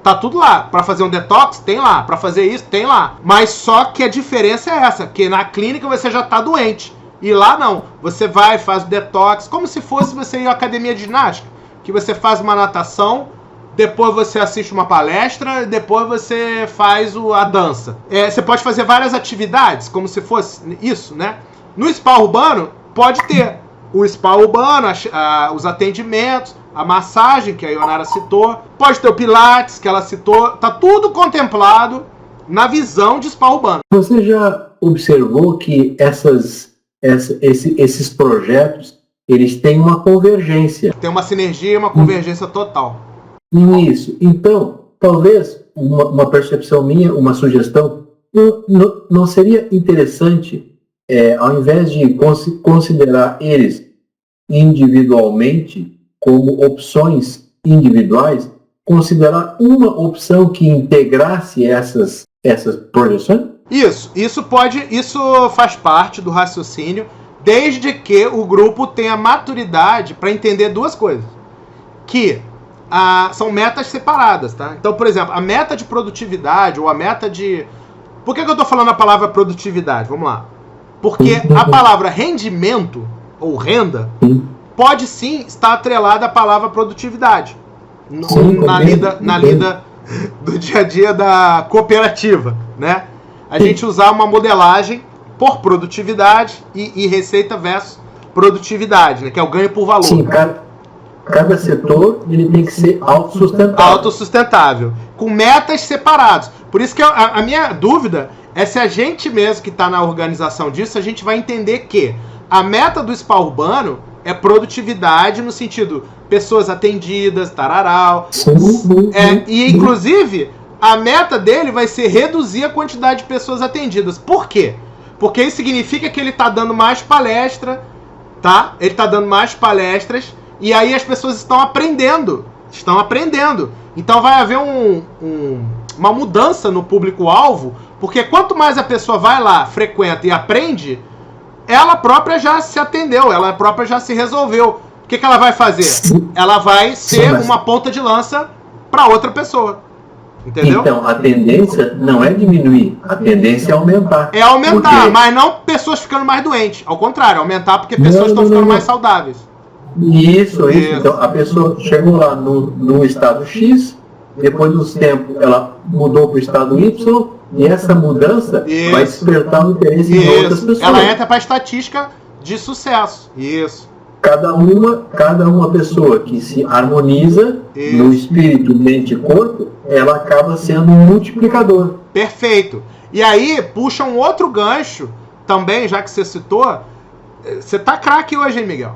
S1: Tá tudo lá. Para fazer um detox, tem lá. Para fazer isso, tem lá. Mas só que a diferença é essa, que na clínica você já tá doente. E lá não. Você vai, faz o detox, como se fosse você ir à academia de ginástica. Que você faz uma natação, depois você assiste uma palestra, depois você faz a dança. Você pode fazer várias atividades, como se fosse isso, né? No spa urbano, pode ter o spa urbano, os atendimentos, a massagem, que a Ionara citou, pode ter o pilates, que ela citou, tá tudo contemplado na visão de spa urbano.
S2: Você já observou que esses projetos, eles têm uma convergência?
S1: Tem uma sinergia e uma convergência total.
S2: Isso. Então, talvez uma percepção minha, uma sugestão, não seria interessante, ao invés de considerar eles individualmente como opções individuais, considerar uma opção que integrasse essas projeções?
S1: Isso faz parte do raciocínio, desde que o grupo tenha maturidade para entender duas coisas. Que são metas separadas, tá? Então, por exemplo, a meta de produtividade ou a meta de... Por que eu estou falando a palavra produtividade? Vamos lá. Porque a palavra rendimento ou renda pode sim estar atrelada à palavra produtividade. Na lida do dia a dia da cooperativa, né? A gente usar uma modelagem por produtividade e receita versus produtividade, né? Que é o ganho por valor.
S2: Sim, cada setor ele tem que ser autossustentável.
S1: Autossustentável, com metas separadas. Por isso que a minha dúvida é se a gente mesmo que está na organização disso, a gente vai entender que a meta do spa urbano é produtividade no sentido pessoas atendidas, tararau. E inclusive a meta dele vai ser reduzir a quantidade de pessoas atendidas. Por quê? Porque isso significa que ele está dando mais palestra, tá? Ele está dando mais palestras e aí as pessoas estão aprendendo. Então vai haver uma mudança no público-alvo, porque quanto mais a pessoa vai lá, frequenta e aprende, ela própria já se atendeu, ela própria já se resolveu. O que ela vai fazer? Ela vai ser uma ponta de lança para outra pessoa. Entendeu?
S2: Então, a tendência não é diminuir, a tendência é aumentar.
S1: É aumentar, mas não pessoas ficando mais doentes. Ao contrário, aumentar porque pessoas estão ficando mais saudáveis.
S2: Isso. Então, a pessoa chegou lá no estado X, depois do tempo ela mudou para o estado Y, e essa mudança vai despertar o interesse de outras pessoas.
S1: Ela entra para a estatística de sucesso. Isso.
S2: Cada uma pessoa que se harmoniza no espírito, mente e corpo, ela acaba sendo um multiplicador.
S1: Perfeito. E aí, puxa um outro gancho, também, já que você citou. Você tá craque hoje, hein, Miguel?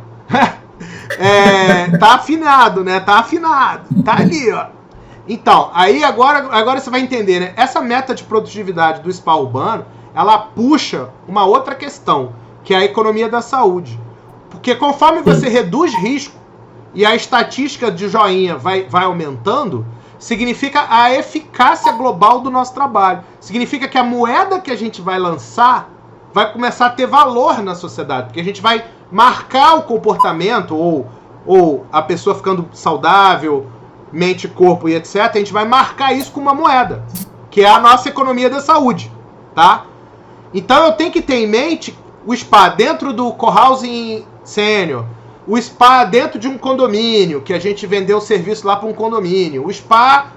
S1: Tá afinado, né? Tá afinado. Tá ali, ó. Então, aí agora você vai entender, né? Essa meta de produtividade do spa urbano, ela puxa uma outra questão, que é a economia da saúde. Porque conforme você reduz risco e a estatística de joinha vai aumentando, significa a eficácia global do nosso trabalho. Significa que a moeda que a gente vai lançar vai começar a ter valor na sociedade. Porque a gente vai marcar o comportamento, ou a pessoa ficando saudável, mente, corpo e etc. A gente vai marcar isso com uma moeda, que é a nossa economia da saúde. Tá? Então eu tenho que ter em mente o spa dentro do cohousing sênior, o spa dentro de um condomínio, que a gente vendeu o serviço lá para um condomínio, o spa,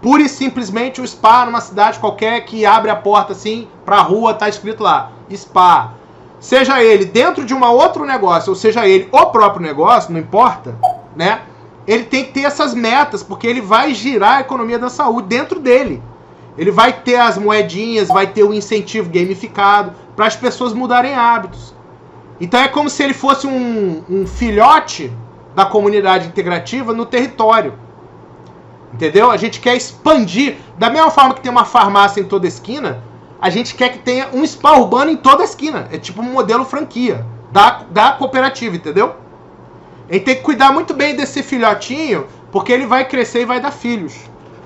S1: pura e simplesmente o spa numa cidade qualquer que abre a porta assim para a rua, tá escrito lá, spa. Seja ele dentro de um outro negócio, ou seja ele o próprio negócio, não importa, né? Ele tem que ter essas metas, porque ele vai girar a economia da saúde dentro dele. Ele vai ter as moedinhas, vai ter o incentivo gamificado para as pessoas mudarem hábitos. Então é como se ele fosse um filhote da comunidade integrativa no território. Entendeu? A gente quer expandir. Da mesma forma que tem uma farmácia em toda esquina, a gente quer que tenha um spa urbano em toda esquina. É tipo um modelo franquia da cooperativa, entendeu? A gente tem que cuidar muito bem desse filhotinho, porque ele vai crescer e vai dar filhos.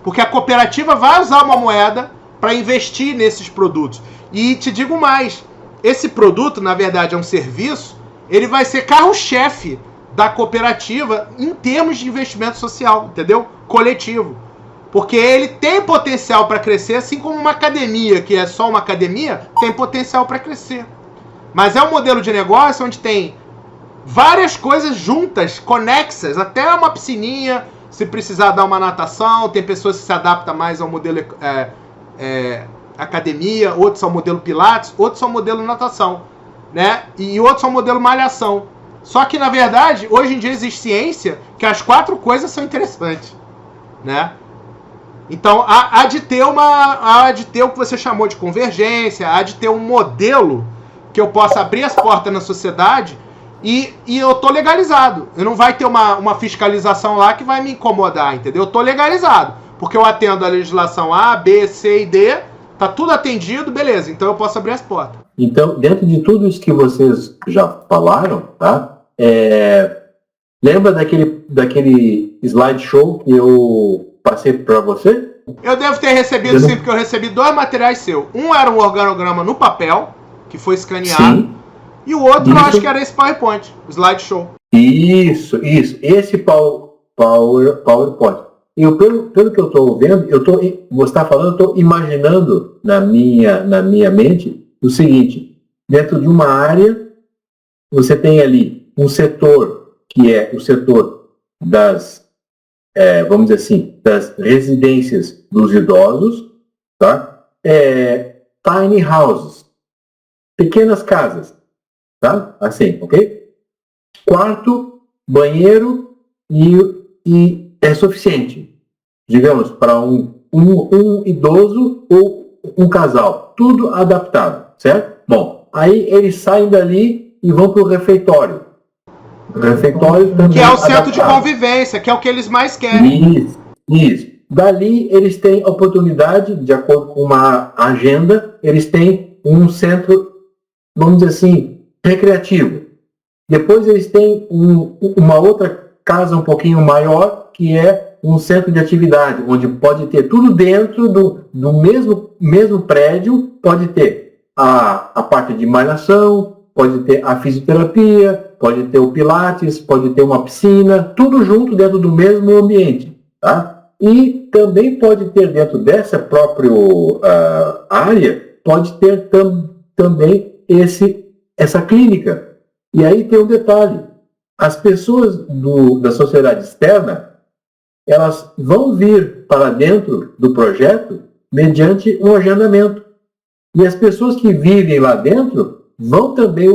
S1: Porque a cooperativa vai usar uma moeda para investir nesses produtos. E te digo mais, esse produto, na verdade, é um serviço, ele vai ser carro-chefe da cooperativa em termos de investimento social, entendeu? Coletivo. Porque ele tem potencial para crescer, assim como uma academia, que é só uma academia, tem potencial para crescer. Mas é um modelo de negócio onde tem várias coisas juntas, conexas, até uma piscininha, se precisar dar uma natação, tem pessoas que se adaptam mais ao modelo academia, outros são modelo pilates, outros são modelo natação, né? E outros são modelo malhação. Só que, na verdade, hoje em dia existe ciência que as 4 coisas são interessantes, né? Então, há de ter o que você chamou de convergência, há de ter um modelo que eu possa abrir as portas na sociedade e eu tô legalizado. Eu não vai ter uma fiscalização lá que vai me incomodar, entendeu? Eu tô legalizado, porque eu atendo a legislação A, B, C e D, tá tudo atendido, beleza, então eu posso abrir as portas.
S2: Então, dentro de tudo isso que vocês já falaram, tá? Lembra daquele slideshow que eu passei para você?
S1: Eu devo ter recebido sim, porque eu recebi 2 materiais seus. Um era um organograma no papel, que foi escaneado, sim. E o outro eu acho que era esse PowerPoint, o slideshow.
S2: Isso. Esse PowerPoint. Pelo que eu estou vendo, você está falando, eu estou imaginando na minha mente o seguinte: dentro de uma área, você tem ali um setor, que é o setor das, vamos dizer assim, das residências dos idosos, tá? Tiny houses, pequenas casas, tá? Assim, ok? Quarto, banheiro e é suficiente, digamos, para um idoso ou um casal, tudo adaptado, certo? Bom, aí eles saem dali e vão para o refeitório. O refeitório também
S1: que é o centro de convivência, que é o que eles mais querem.
S2: Isso. Dali eles têm a oportunidade, de acordo com uma agenda, eles têm um centro, vamos dizer assim, recreativo. Depois eles têm uma outra casa um pouquinho maior, que é um centro de atividade, onde pode ter tudo dentro do mesmo prédio, pode ter a parte de malhação, pode ter a fisioterapia, pode ter o pilates, pode ter uma piscina, tudo junto dentro do mesmo ambiente, tá? E também pode ter dentro dessa própria área, pode ter também essa clínica. E aí tem um detalhe: as pessoas da sociedade externa, elas vão vir para dentro do projeto mediante um agendamento. E as pessoas que vivem lá dentro vão também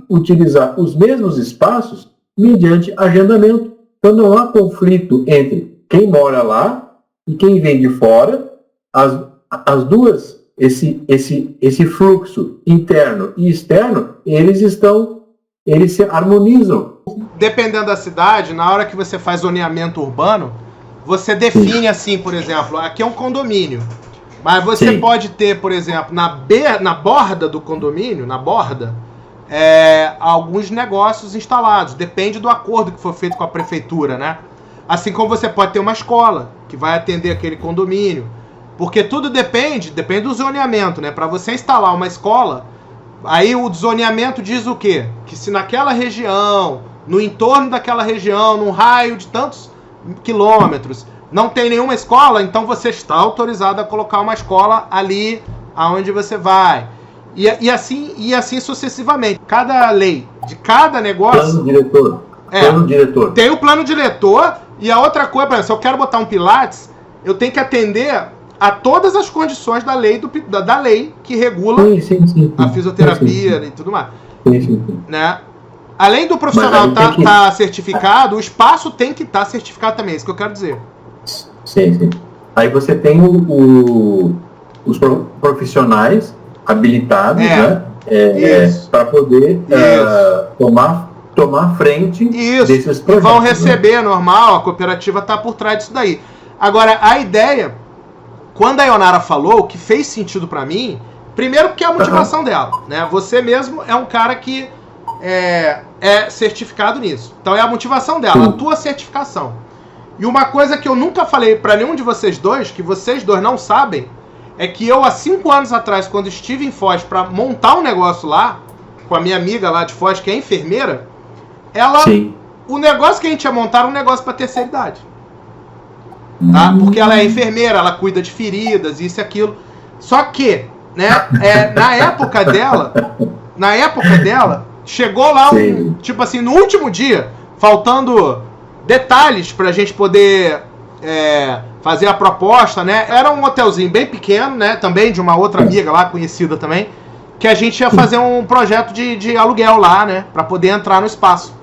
S2: utilizar os mesmos espaços mediante agendamento. Então não há conflito entre quem mora lá e quem vem de fora. As duas, esse fluxo interno e externo, eles se harmonizam.
S1: Dependendo da cidade, na hora que você faz zoneamento urbano, você define assim, por exemplo, aqui é um condomínio. Mas você pode ter, por exemplo, na borda do condomínio, alguns negócios instalados. Depende do acordo que foi feito com a prefeitura, né? Assim como você pode ter uma escola que vai atender aquele condomínio. Porque tudo depende do zoneamento, né? Para você instalar uma escola, aí o zoneamento diz o quê? Que se naquela região, no entorno daquela região, num raio de tantos quilômetros, não tem nenhuma escola, então você está autorizado a colocar uma escola ali aonde você vai. E assim sucessivamente. Cada lei de cada negócio...
S2: Plano diretor. Plano diretor.
S1: Tem o plano diretor e a outra coisa, por exemplo, se eu quero botar um Pilates, eu tenho que atender a todas as condições da lei, da lei que regula a fisioterapia e tudo mais. Né? Além do profissional estar certificado, o espaço tem que estar certificado também, é isso que eu quero dizer.
S2: Sim. Aí você tem os profissionais habilitados, né? Para poder tomar frente desses projetos.
S1: Vão receber, normal, a cooperativa está por trás disso daí. Agora, a ideia, quando a Ionara falou, o que fez sentido para mim, primeiro porque é a motivação dela, né? Você mesmo é um cara que é certificado nisso. Então é a motivação dela, a tua certificação. E uma coisa que eu nunca falei para nenhum de vocês dois, que vocês dois não sabem, é que eu, há 5 anos atrás, quando estive em Foz para montar um negócio lá, com a minha amiga lá de Foz, que é enfermeira, o negócio que a gente ia montar era um negócio para terceira idade. Tá? Porque ela é enfermeira, ela cuida de feridas, isso e aquilo. Só que, né, na época dela, chegou lá tipo assim, no último dia, faltando detalhes pra gente poder fazer a proposta, né? Era um hotelzinho bem pequeno, né? Também de uma outra amiga lá, conhecida também, que a gente ia fazer um projeto de aluguel lá, né? Pra poder entrar no espaço.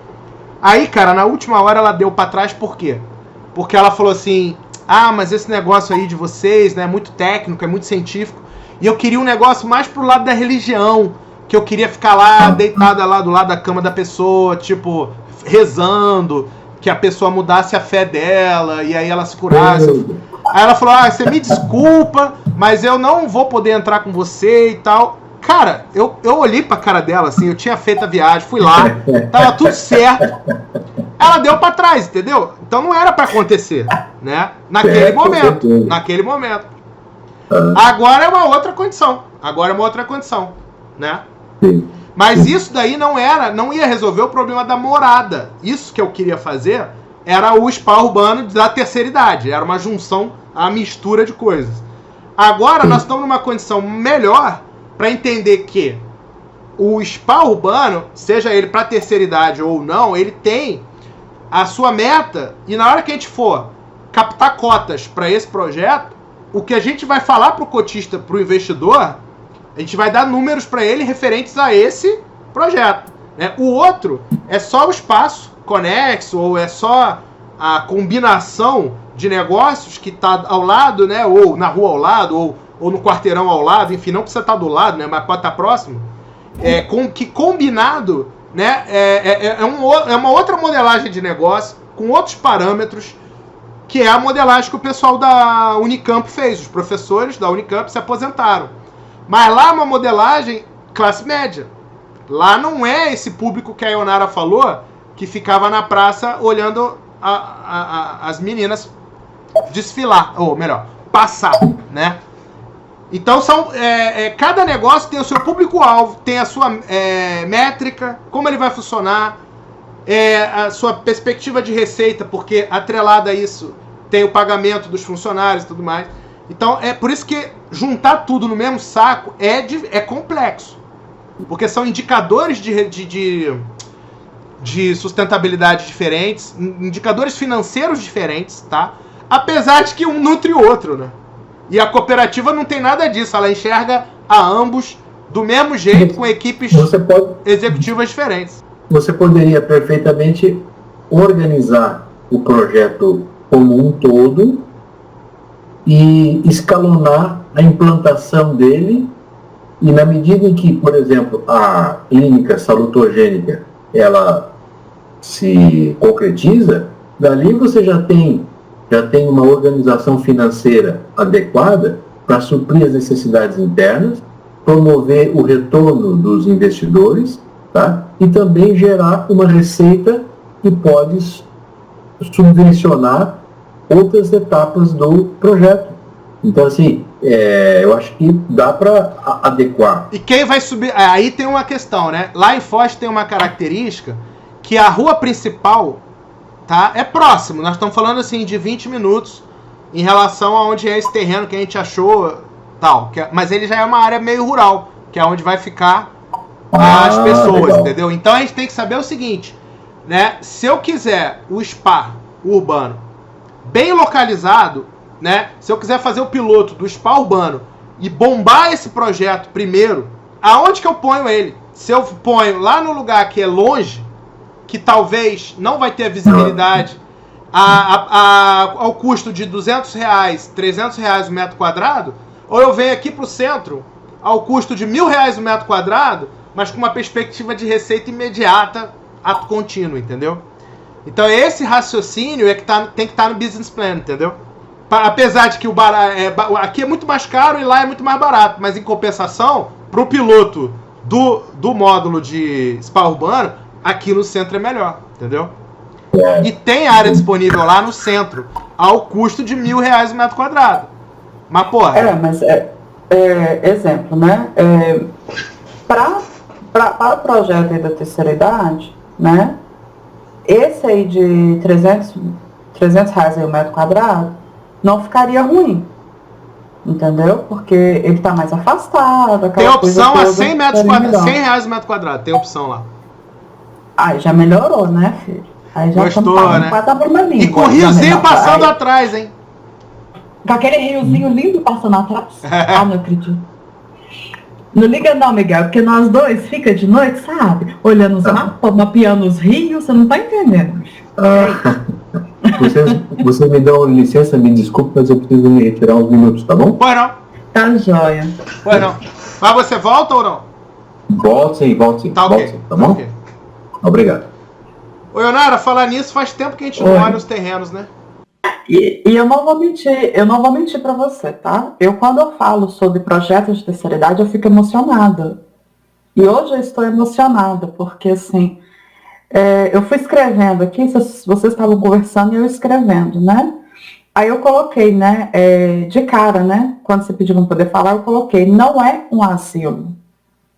S1: Aí, cara, na última hora ela deu pra trás, por quê? Porque ela falou assim, mas esse negócio aí de vocês, né, é muito técnico, é muito científico, e eu queria um negócio mais pro lado da religião, que eu queria ficar lá, deitada lá do lado da cama da pessoa, tipo, rezando, que a pessoa mudasse a fé dela, e aí ela se curasse. Aí ela falou, você me desculpa, mas eu não vou poder entrar com você e tal. Cara, eu olhei pra cara dela, assim, eu tinha feito a viagem, fui lá, tava tudo certo. Ela deu pra trás, entendeu? Então não era pra acontecer, né? Naquele momento. Agora é uma outra condição. Né?
S2: Sim.
S1: Mas isso daí não ia resolver o problema da morada. Isso que eu queria fazer era o spa urbano da terceira idade. Era uma junção, a mistura de coisas. Agora nós estamos numa condição melhor para entender que o spa urbano, seja ele para terceira idade ou não, ele tem a sua meta, e na hora que a gente for captar cotas para esse projeto, o que a gente vai falar para o cotista, para o investidor, a gente vai dar números para ele referentes a esse projeto, né? O outro é só o espaço conexo, ou é só a combinação de negócios que está ao lado, né? Ou na rua ao lado, ou no quarteirão ao lado, enfim, não precisa estar do lado, né? Mas pode estar próximo. Que combinado, né? É uma outra modelagem de negócio, com outros parâmetros, que é a modelagem que o pessoal da Unicamp fez. Os professores da Unicamp se aposentaram. Mas lá é uma modelagem classe média. Lá não é esse público que a Ionara falou, que ficava na praça olhando as meninas desfilar, ou melhor, passar, né? Então cada negócio tem o seu público-alvo, tem a sua métrica, como ele vai funcionar, a sua perspectiva de receita, porque atrelada a isso tem o pagamento dos funcionários e tudo mais. Então é por isso que juntar tudo no mesmo saco é complexo. Porque são indicadores de sustentabilidade diferentes, indicadores financeiros diferentes, tá? Apesar de que um nutre o outro, né? E a cooperativa não tem nada disso, ela enxerga a ambos do mesmo jeito, com equipes executivas diferentes.
S2: Você poderia perfeitamente organizar o projeto como um todo e escalonar a implantação dele, e na medida em que, por exemplo, a clínica salutogênica ela se concretiza, dali você já tem uma organização financeira adequada para suprir as necessidades internas, promover o retorno dos investidores, tá? E também gerar uma receita que pode subvencionar outras etapas do projeto. Então, assim, eu acho que dá para adequar.
S1: E quem vai subir... Aí tem uma questão, né? Lá em Foz tem uma característica que a rua principal, tá, é próximo. Nós estamos falando, assim, de 20 minutos em relação a onde é esse terreno que a gente achou, tal. Mas ele já é uma área meio rural, que é onde vai ficar as pessoas, legal. Entendeu? Então a gente tem que saber o seguinte, né? Se eu quiser o spa urbano bem localizado, né? Se eu quiser fazer o piloto do spa urbano e bombar esse projeto primeiro, aonde que eu ponho ele? Se eu ponho lá no lugar que é longe, que talvez não vai ter a visibilidade ao custo de R$200, R$300 o metro quadrado, ou eu venho aqui para o centro ao custo de R$1.000 o metro quadrado, mas com uma perspectiva de receita imediata, ato contínuo, entendeu? Então esse raciocínio é que tem que estar no business plan, entendeu? Apesar de que aqui é muito mais caro e lá é muito mais barato, mas em compensação, para o piloto do módulo de spa urbano, aqui no centro é melhor, entendeu? E tem área disponível lá no centro, ao custo de R$1.000 o metro quadrado. Mas, porra...
S3: exemplo, né? Para o projeto aí da terceira idade, né? Esse aí de R$300 aí o metro quadrado, não ficaria ruim, entendeu? Porque ele está mais afastado.
S1: Tem opção a R$100 o metro quadrado, tem opção lá.
S3: Aí já melhorou, né, filho? Aí já
S1: gostou, né?
S3: Língua,
S1: e com riozinho passando atrás, hein?
S3: Com aquele riozinho lindo passando atrás. Não acredito. Não liga não, Miguel, porque nós dois fica de noite, sabe? Olhando os mapas, mapeando os rios, você não tá entendendo.
S2: Você me dá licença, me desculpe, mas eu preciso me retirar uns minutos, tá bom?
S1: Pois não.
S3: Tá joia.
S1: Pois não. Mas você volta ou não?
S2: Volto sim.
S1: Tá ok.
S2: Tá bom? Okay. Obrigado.
S1: Ô, Ionara, falar nisso, faz tempo que a gente não olha os terrenos, né?
S3: E eu não vou mentir para você, tá? Quando eu falo sobre projetos de terceira idade, eu fico emocionada. E hoje eu estou emocionada, porque assim, eu fui escrevendo aqui, vocês estavam conversando e eu escrevendo, né? Aí eu coloquei, né, de cara, né, quando você pediu para poder falar, eu coloquei, não é um asilo,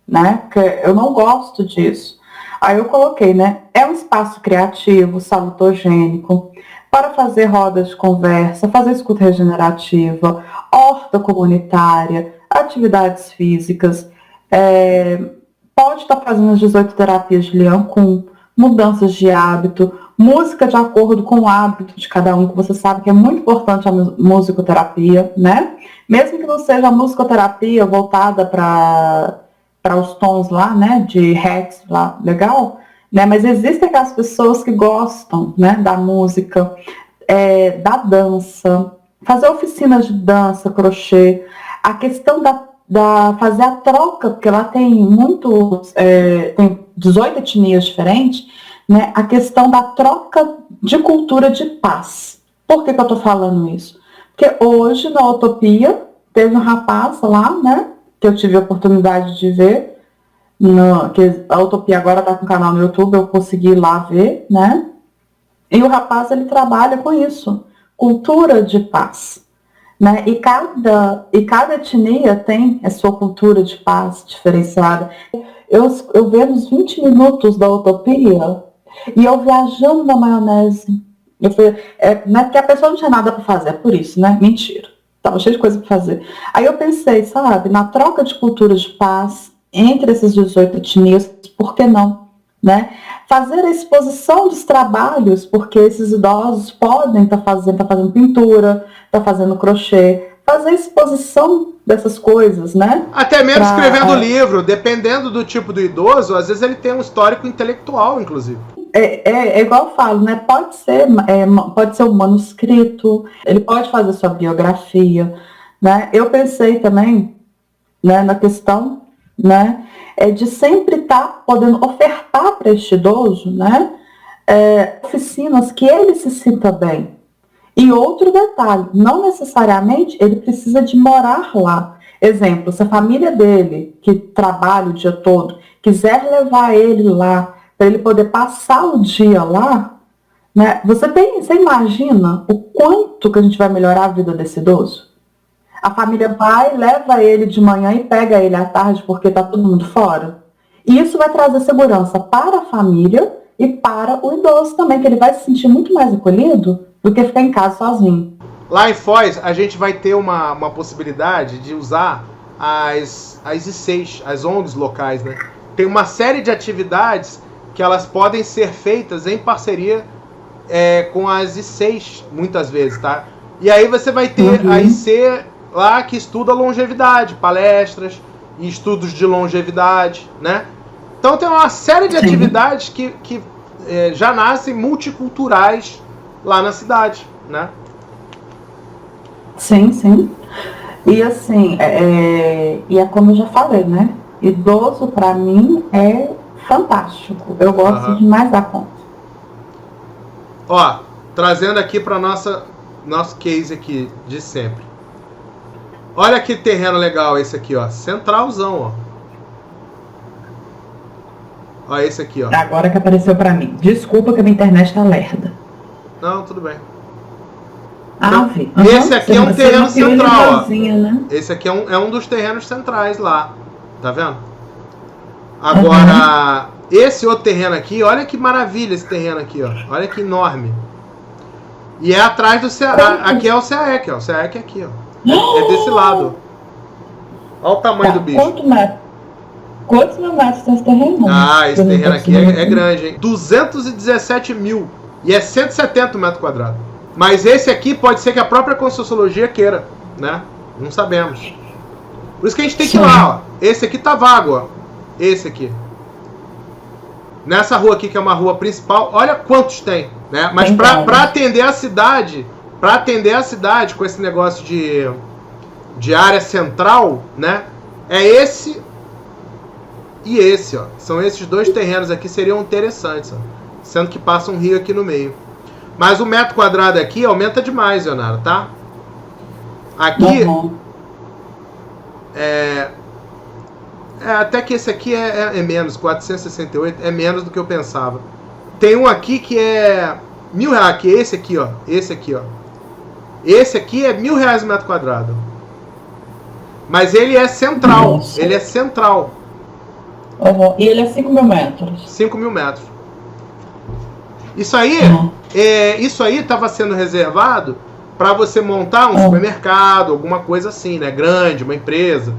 S3: né? Porque eu não gosto disso. Aí eu coloquei, né, é um espaço criativo, salutogênico, para fazer rodas de conversa, fazer escuta regenerativa, horta comunitária, atividades físicas, pode estar fazendo as 18 terapias de Lian Kun, mudanças de hábito, música de acordo com o hábito de cada um, que você sabe que é muito importante a musicoterapia, né? Mesmo que não seja a musicoterapia voltada para os tons lá, né, de hertz lá, legal, né, mas existem aquelas pessoas que gostam, né, da música, da dança, fazer oficinas de dança, crochê, a questão da fazer a troca, porque lá tem tem 18 etnias diferentes, né, a questão da troca de cultura de paz. Por que eu estou falando isso? Porque hoje, na Utopia, teve um rapaz lá, né, que eu tive a oportunidade de ver, que a Utopia agora está com um canal no YouTube, eu consegui ir lá ver, né? E o rapaz, ele trabalha com isso, cultura de paz, né? E cada etnia tem a sua cultura de paz diferenciada. Eu vejo os 20 minutos da Utopia e eu viajando na maionese. Não é porque a pessoa não tinha nada para fazer, é por isso, né? Mentira. Tava cheio de coisa para fazer. Aí eu pensei, sabe, na troca de cultura de paz entre essas 18 etnias, por que não? né? Fazer a exposição dos trabalhos, porque esses idosos podem estar fazendo pintura, tá fazendo crochê, fazer a exposição dessas coisas, né?
S1: Até mesmo escrevendo livro, dependendo do tipo do idoso, às vezes ele tem um histórico intelectual, inclusive.
S3: É igual eu falo, né? Pode ser um manuscrito, ele pode fazer sua biografia, né? Eu pensei também, né, na questão, né, de sempre estar podendo ofertar para este idoso, né, oficinas que ele se sinta bem. E outro detalhe, não necessariamente ele precisa de morar lá. Exemplo, se a família dele, que trabalha o dia todo, quiser levar ele lá, para ele poder passar o dia lá, né, você imagina o quanto que a gente vai melhorar a vida desse idoso? A família vai, leva ele de manhã e pega ele à tarde porque está todo mundo fora. E isso vai trazer segurança para a família e para o idoso também, que ele vai se sentir muito mais acolhido do que ficar em casa sozinho.
S1: Lá em Foz, a gente vai ter uma possibilidade de usar as IC6, as ONGs locais, né? Tem uma série de atividades que elas podem ser feitas em parceria com as IC6, muitas vezes, tá? E aí você vai ter a IC lá que estuda longevidade, palestras e estudos de longevidade, né? Então tem uma série de atividades que já nascem multiculturais lá na cidade, né?
S3: Sim, sim. E assim, e é como eu já falei, né? Idoso para mim é fantástico. Eu gosto demais da conta.
S1: Ó, trazendo aqui para nosso case aqui de sempre. Olha que terreno legal esse aqui, ó. Centralzão, ó. Ó esse aqui, ó.
S3: Agora que apareceu pra mim. Desculpa que a minha internet tá lerda.
S1: Não, tudo bem.
S3: Então,
S1: esse aqui é um terreno central, ó.
S3: Né?
S1: Esse aqui é um dos terrenos centrais lá. Tá vendo? Agora, esse outro terreno aqui, olha que maravilha esse terreno aqui, ó. Olha que enorme. E é atrás do CAEC. Aqui é o CAEC, ó. O CAEC é aqui, ó. É desse lado. Olha o tamanho do bicho.
S3: Quantos mil metros tem esse terreno?
S1: Esse terreno aqui é grande, hein? 217 mil. E é 170 metros quadrados. Mas esse aqui pode ser que a própria Conscienciologia queira, né? Não sabemos. Por isso que a gente tem que ir lá, ó. Esse aqui tá vago, ó. Esse aqui. Nessa rua aqui, que é uma rua principal, olha quantos tem, né? Mas pra atender a cidade... Para atender a cidade com esse negócio de área central, né? É esse e esse, ó. São esses dois terrenos aqui, seriam interessantes, ó. Sendo que passa um rio aqui no meio. Mas o metro quadrado aqui aumenta demais, Leonara, tá? Aqui... até que esse aqui é menos, 468, é menos do que eu pensava. Tem um aqui que é R$1.000, que é esse aqui, ó. Esse aqui, ó. Esse aqui é R$1.000 o metro quadrado. Mas ele é central. Nossa. Ele é central.
S3: E ele é 5.000 metros.
S1: 5.000 metros. Isso aí, isso aí estava sendo reservado para você montar um supermercado, alguma coisa assim, né? Grande, uma empresa.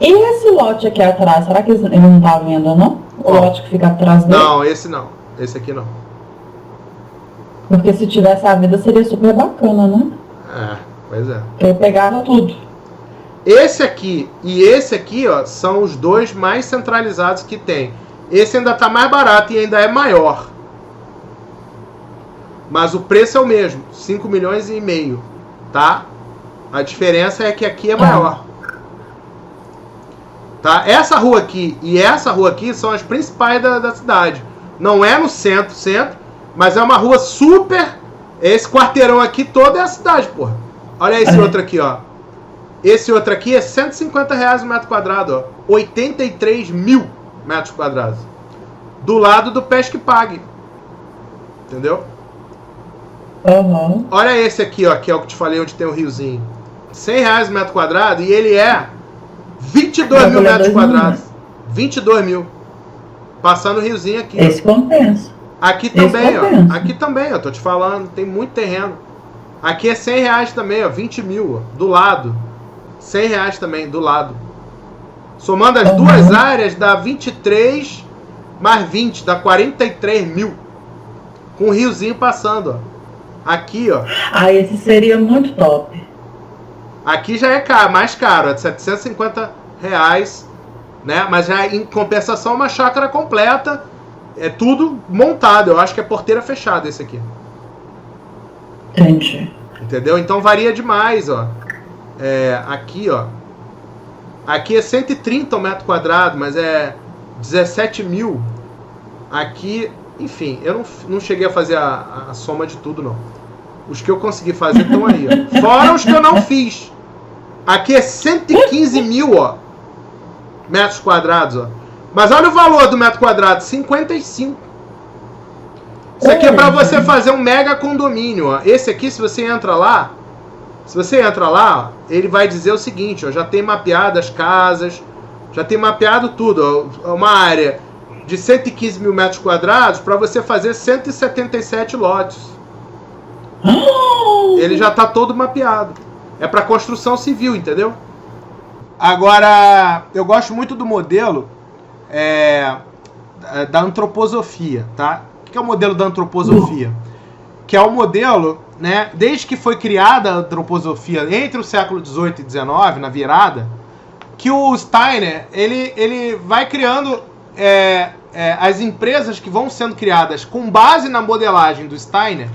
S3: E esse lote aqui atrás, será que ele não está vendo, não? O lote que fica atrás dele?
S1: Não, esse não. Esse aqui não.
S3: Porque se tivesse a vida seria super bacana, né?
S1: Pois é.
S3: Porque pegava tudo.
S1: Esse aqui e esse aqui, ó, são os dois mais centralizados que tem. Esse ainda tá mais barato e ainda é maior. Mas o preço é o mesmo, 5,5 milhões, tá? A diferença é que aqui é maior. Tá? Essa rua aqui e essa rua aqui são as principais da cidade. Não é no centro, mas é uma rua super... Esse quarteirão aqui todo é a cidade, porra. Olha esse outro aqui, ó. Esse outro aqui é R$150 o metro quadrado, ó. 83 mil metros quadrados. Do lado do Pesque Pague. Entendeu? Olha esse aqui, ó, que é o que te falei, onde tem o riozinho. R$100 o metro quadrado e ele é 22 mil metros quadrados. 22 mil. Passando o riozinho aqui.
S3: Esse compensa.
S1: Aqui também, ó. Aqui também, ó. Tô te falando, tem muito terreno. Aqui é R$100 também, ó. 20 mil, ó. Do lado. R$100 também, do lado. Somando as duas áreas, dá 23 mais 20, dá 43 mil. Com um riozinho passando, ó. Aqui, ó.
S3: Ah, esse seria muito top.
S1: Aqui já é caro, mais caro, é de R$750, né? Mas já em compensação uma chácara completa, é tudo montado. Eu acho que é porteira fechada esse aqui.
S3: Entendi.
S1: Entendeu? Então varia demais, ó. Aqui, ó. Aqui é 130 o metro quadrado, mas é 17 mil. Aqui, enfim, eu não cheguei a fazer a soma de tudo, não. Os que eu consegui fazer estão aí, ó. Fora os que eu não fiz. Aqui é 115 mil, ó. Metros quadrados, ó. Mas olha o valor do metro quadrado, 55. Isso aqui é para você fazer um mega condomínio, ó. Esse aqui, se você entra lá, ó, ele vai dizer o seguinte, ó, já tem mapeado as casas, já tem mapeado tudo, ó, uma área de 115 mil metros quadrados para você fazer 177 lotes. Ele já tá todo mapeado. É para construção civil, entendeu? Agora, eu gosto muito do modelo da antroposofia, tá? O que é o modelo da antroposofia? Que é o modelo, né, desde que foi criada a antroposofia entre o século XVIII e XIX, na virada, que o Steiner, ele vai criando as empresas que vão sendo criadas com base na modelagem do Steiner,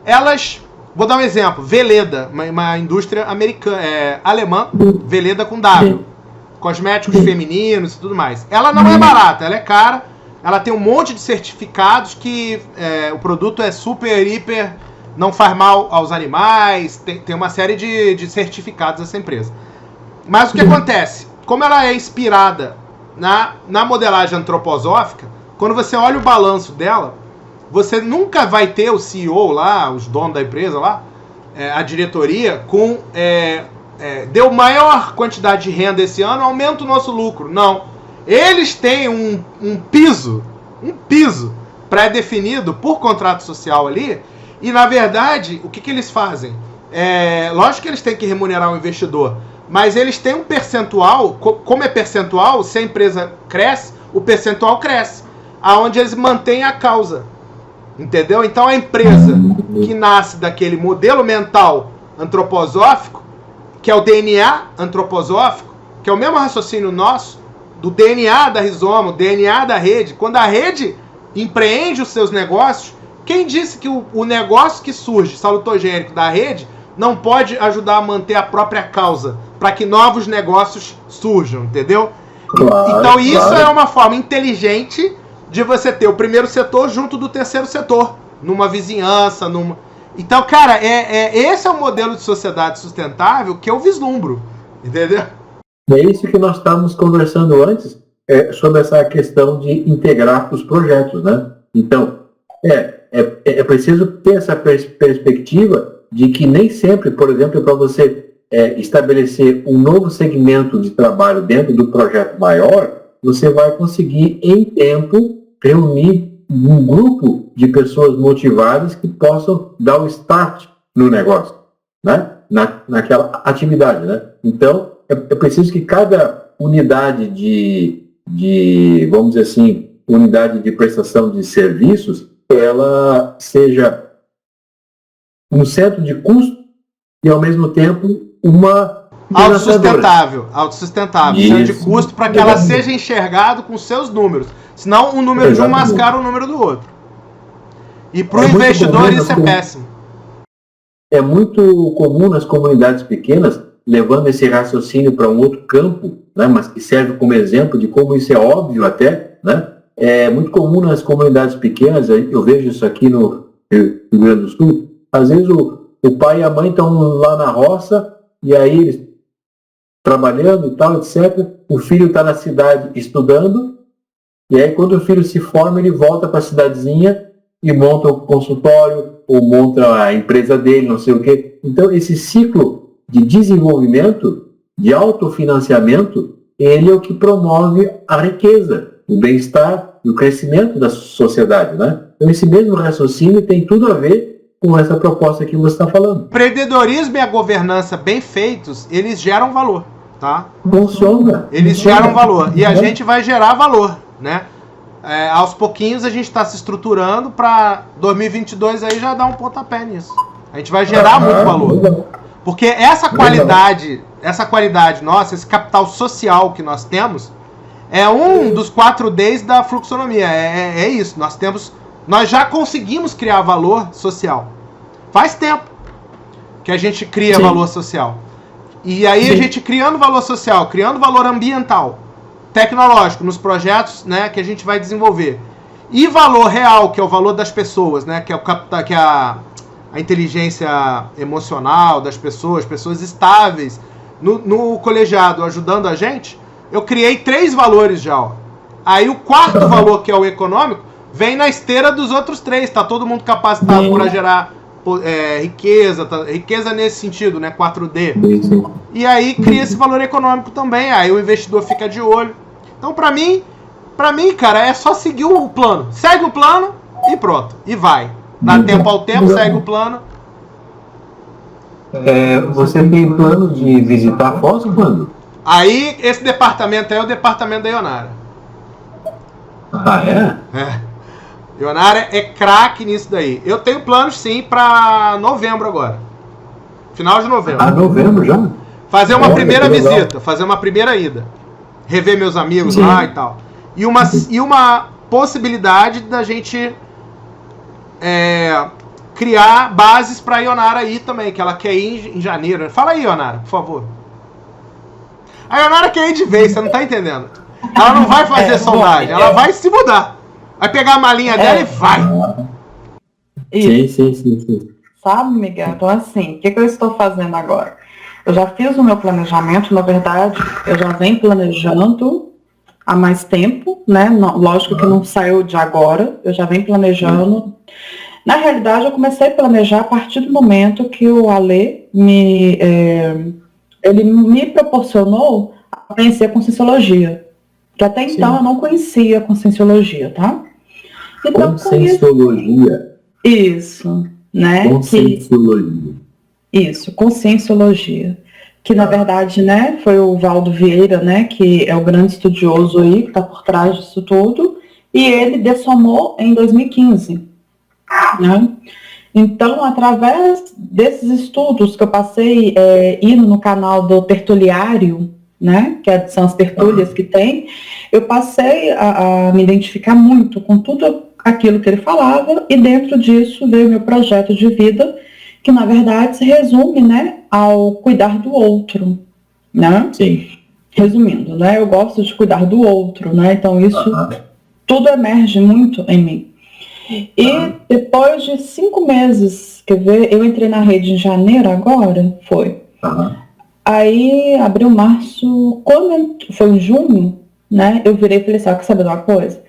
S1: elas... Vou dar um exemplo. Veleda, uma indústria americana, alemã, Veleda com W. Cosméticos femininos e tudo mais. Ela não é barata, ela é cara. Ela tem um monte de certificados que o produto é super, hiper, não faz mal aos animais. Tem uma série de certificados essa empresa. Mas o que acontece? Como ela é inspirada na modelagem antroposófica, quando você olha o balanço dela, você nunca vai ter o CEO lá, os donos da empresa lá, a diretoria, deu maior quantidade de renda esse ano, aumenta o nosso lucro. Não. Eles têm um piso pré-definido por contrato social ali, e na verdade, o que eles fazem? Lógico que eles têm que remunerar o investidor, mas eles têm um percentual, como é percentual, se a empresa cresce, o percentual cresce, aonde eles mantêm a causa. Entendeu? Então a empresa que nasce daquele modelo mental antroposófico, que é o DNA antroposófico, que é o mesmo raciocínio nosso, do DNA da Rizoma, o DNA da rede. Quando a rede empreende os seus negócios, quem disse que o negócio que surge, salutogênico da rede, não pode ajudar a manter a própria causa, para que novos negócios surjam, entendeu? Claro, então isso é uma forma inteligente de você ter o primeiro setor junto do terceiro setor, numa vizinhança, Então, cara, esse é o modelo de sociedade sustentável que eu vislumbro, entendeu?
S2: É isso que nós estávamos conversando antes, sobre essa questão de integrar os projetos, né? Então, é preciso ter essa perspectiva de que nem sempre, por exemplo, para você estabelecer um novo segmento de trabalho dentro do projeto maior, você vai conseguir, em tempo, reunir um grupo de pessoas motivadas que possam dar o start no negócio, né? Naquela atividade, né? Então, é preciso que cada unidade vamos dizer assim, unidade de prestação de serviços, ela seja um centro de custo e, ao mesmo tempo, uma
S1: autossustentável, centro de custo, para que ela seja enxergada com seus números. Senão o número de um mascara o número do outro. E para o investidor isso é péssimo.
S2: É muito comum nas comunidades pequenas, levando esse raciocínio para um outro campo, né, mas que serve como exemplo de como isso é óbvio até, né? É muito comum nas comunidades pequenas, eu vejo isso aqui no Rio Grande do Sul, às vezes o pai e a mãe estão lá na roça, e aí eles trabalhando e tal, etc. O filho está na cidade estudando, e aí quando o filho se forma, ele volta para a cidadezinha e monta o consultório, ou monta a empresa dele, não sei o quê. Então, esse ciclo de desenvolvimento, de autofinanciamento, ele é o que promove a riqueza, o bem-estar e o crescimento da sociedade, né? Então, esse mesmo raciocínio tem tudo a ver com essa proposta que você está falando.
S1: O empreendedorismo e a governança bem feitos, eles geram valor, tá?
S2: Funciona.
S1: Eles geram valor. E a gente vai gerar valor, né? aos pouquinhos a gente está se estruturando para 2022 aí já dar um pontapé nisso. A gente vai gerar muito valor. Porque essa qualidade nossa, esse capital social que nós temos, é um dos 4Ds da fluxonomia. É isso. Nós já conseguimos criar valor social. Faz tempo que a gente cria valor social. E aí a gente criando valor social, criando valor ambiental, tecnológico nos projetos, né, que a gente vai desenvolver. E valor real, que é o valor das pessoas, né, que é a inteligência emocional das pessoas estáveis no colegiado ajudando a gente. Eu criei 3 valores já. Ó. Aí o quarto valor, que é o econômico, vem na esteira dos outros 3. Tá todo mundo capacitado para gerar riqueza nesse sentido, né? 4D. E aí cria esse valor econômico também. Aí o investidor fica de olho. Então, pra mim, cara, é só seguir o plano. Segue o plano e pronto. E vai. Dá tempo ao tempo, segue o plano.
S2: Você tem plano de visitar a Foz quando?
S1: Aí, esse departamento é o departamento da Ionara.
S2: Ah, é?
S1: Ionara é craque nisso daí. Eu tenho planos, sim, pra novembro agora. Final de novembro.
S2: Ah, novembro já?
S1: Fazer uma primeira visita, fazer uma primeira ida. Rever meus amigos lá e tal. E uma possibilidade da gente criar bases pra Ionara ir também, que ela quer ir em janeiro. Fala aí, Ionara, por favor. A Ionara quer ir de vez, você não tá entendendo. Ela não vai fazer sondagem, ela vai se mudar. Vai pegar a malinha dela e vai.
S2: Sim.
S3: Sabe, Miguel? Então, assim, o que eu estou fazendo agora? Eu já fiz o meu planejamento, na verdade, eu já venho planejando há mais tempo, né? Lógico que não saiu de agora, eu já venho planejando. Na realidade, eu comecei a planejar a partir do momento que o Ale ele me proporcionou a conhecer a Conscienciologia. Que até então eu não conhecia a Conscienciologia, tá? Então,
S2: Conscienciologia.
S3: Isso, né?
S2: Conscienciologia.
S3: Isso, Conscienciologia. Que, na verdade, né, foi o Valdo Vieira, né, que é o grande estudioso aí, que está por trás disso tudo, e ele dessomou em 2015, né? Então, através desses estudos que eu passei indo no canal do Tertuliário, né, que são as tertúlias que tem, eu passei a me identificar muito com tudo aquilo que ele falava, e dentro disso veio o meu projeto de vida, que na verdade se resume, né, ao cuidar do outro, né?
S2: Sim.
S3: Resumindo, né, eu gosto de cuidar do outro, né, então isso tudo emerge muito em mim. E depois de 5 meses, quer ver, eu entrei na rede em janeiro agora, foi. Aí, abril, março, quando foi em junho, né, eu virei e falei assim, quer saber de uma coisa?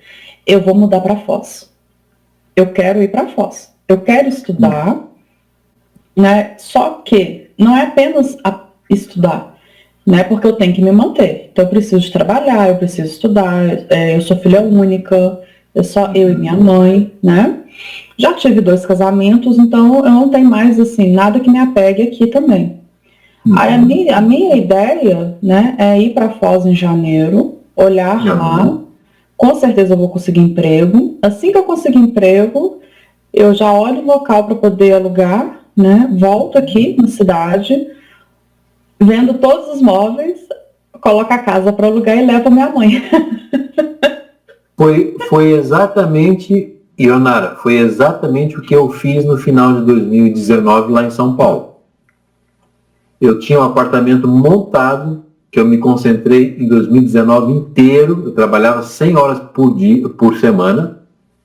S3: Eu vou mudar para Foz. Eu quero ir para Foz. Eu quero estudar, né, só que não é apenas estudar, né, porque eu tenho que me manter. Então, eu preciso de trabalhar, eu preciso estudar, eu sou filha única, só eu e minha mãe, né? Já tive 2 casamentos, então eu não tenho mais, assim, nada que me apegue aqui também. Aí a minha ideia, né, é ir para Foz em janeiro, olhar lá, com certeza eu vou conseguir emprego. Assim que eu conseguir emprego, eu já olho o local para poder alugar, né, volto aqui na cidade, vendo todos os móveis, coloco a casa para alugar e levo a minha mãe.
S2: Foi exatamente, Ionara, foi exatamente o que eu fiz no final de 2019 lá em São Paulo. Eu tinha um apartamento montado, que eu me concentrei em 2019 inteiro, eu trabalhava 100 horas por semana,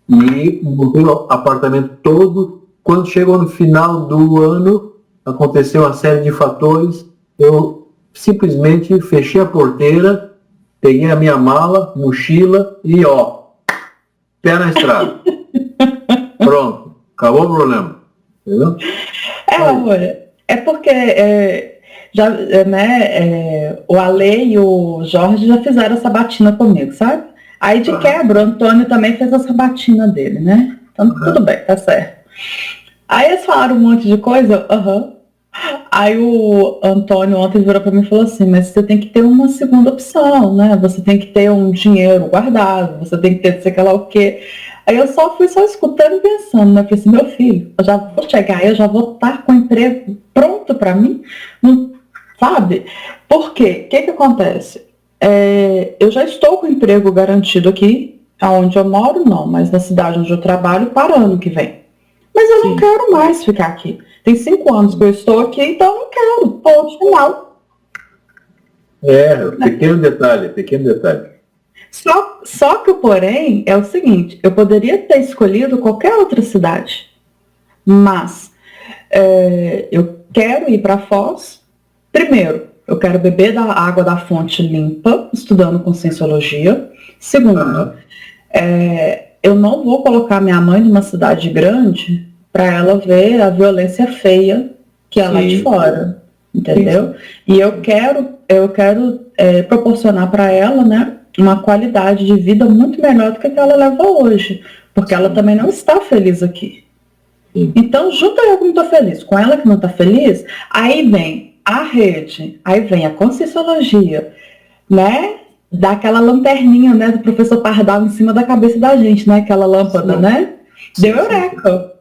S2: e montei o apartamento todo. Quando chegou no final do ano, aconteceu uma série de fatores, eu simplesmente fechei a porteira, peguei a minha mala, mochila e pé na estrada. Pronto, acabou o problema. Entendeu?
S3: Amor, é porque o Ale e o Jorge já fizeram essa batina comigo, sabe? Aí de quebra, o Antônio também fez essa batina dele, né? Então tudo bem, tá certo. Aí eles falaram um monte de coisa, Aí o Antônio ontem virou para mim e falou assim, mas você tem que ter uma segunda opção, né? Você tem que ter um dinheiro guardado, você tem que ter sei lá o quê. Aí eu fui só escutando e pensando, né? Eu falei assim, meu filho, eu já vou chegar, eu já vou estar com o emprego pronto para mim, não, sabe? Por quê? O que acontece? Eu já estou com o emprego garantido aqui, aonde eu moro, não, mas na cidade onde eu trabalho, para ano que vem. Mas eu não quero mais ficar aqui. Tem 5 anos que eu estou aqui, então eu não quero. Ponto final.
S2: Pequeno detalhe.
S3: Só que o porém é o seguinte, eu poderia ter escolhido qualquer outra cidade, mas eu quero ir para Foz. Primeiro, eu quero beber da água da fonte limpa, estudando Conscienciologia. Segundo, eu não vou colocar minha mãe numa cidade grande para ela ver a violência feia que é lá de fora, entendeu? Sim. E eu quero proporcionar para ela, né, uma qualidade de vida muito melhor do que ela leva hoje, porque ela também não está feliz aqui. Sim. Então, junto eu que não estou feliz, com ela que não está feliz, aí vem a rede, aí vem a Conscienciologia, né? Dá aquela lanterninha, né, do professor Pardal em cima da cabeça da gente, né? Aquela lâmpada, né? Deu eureka.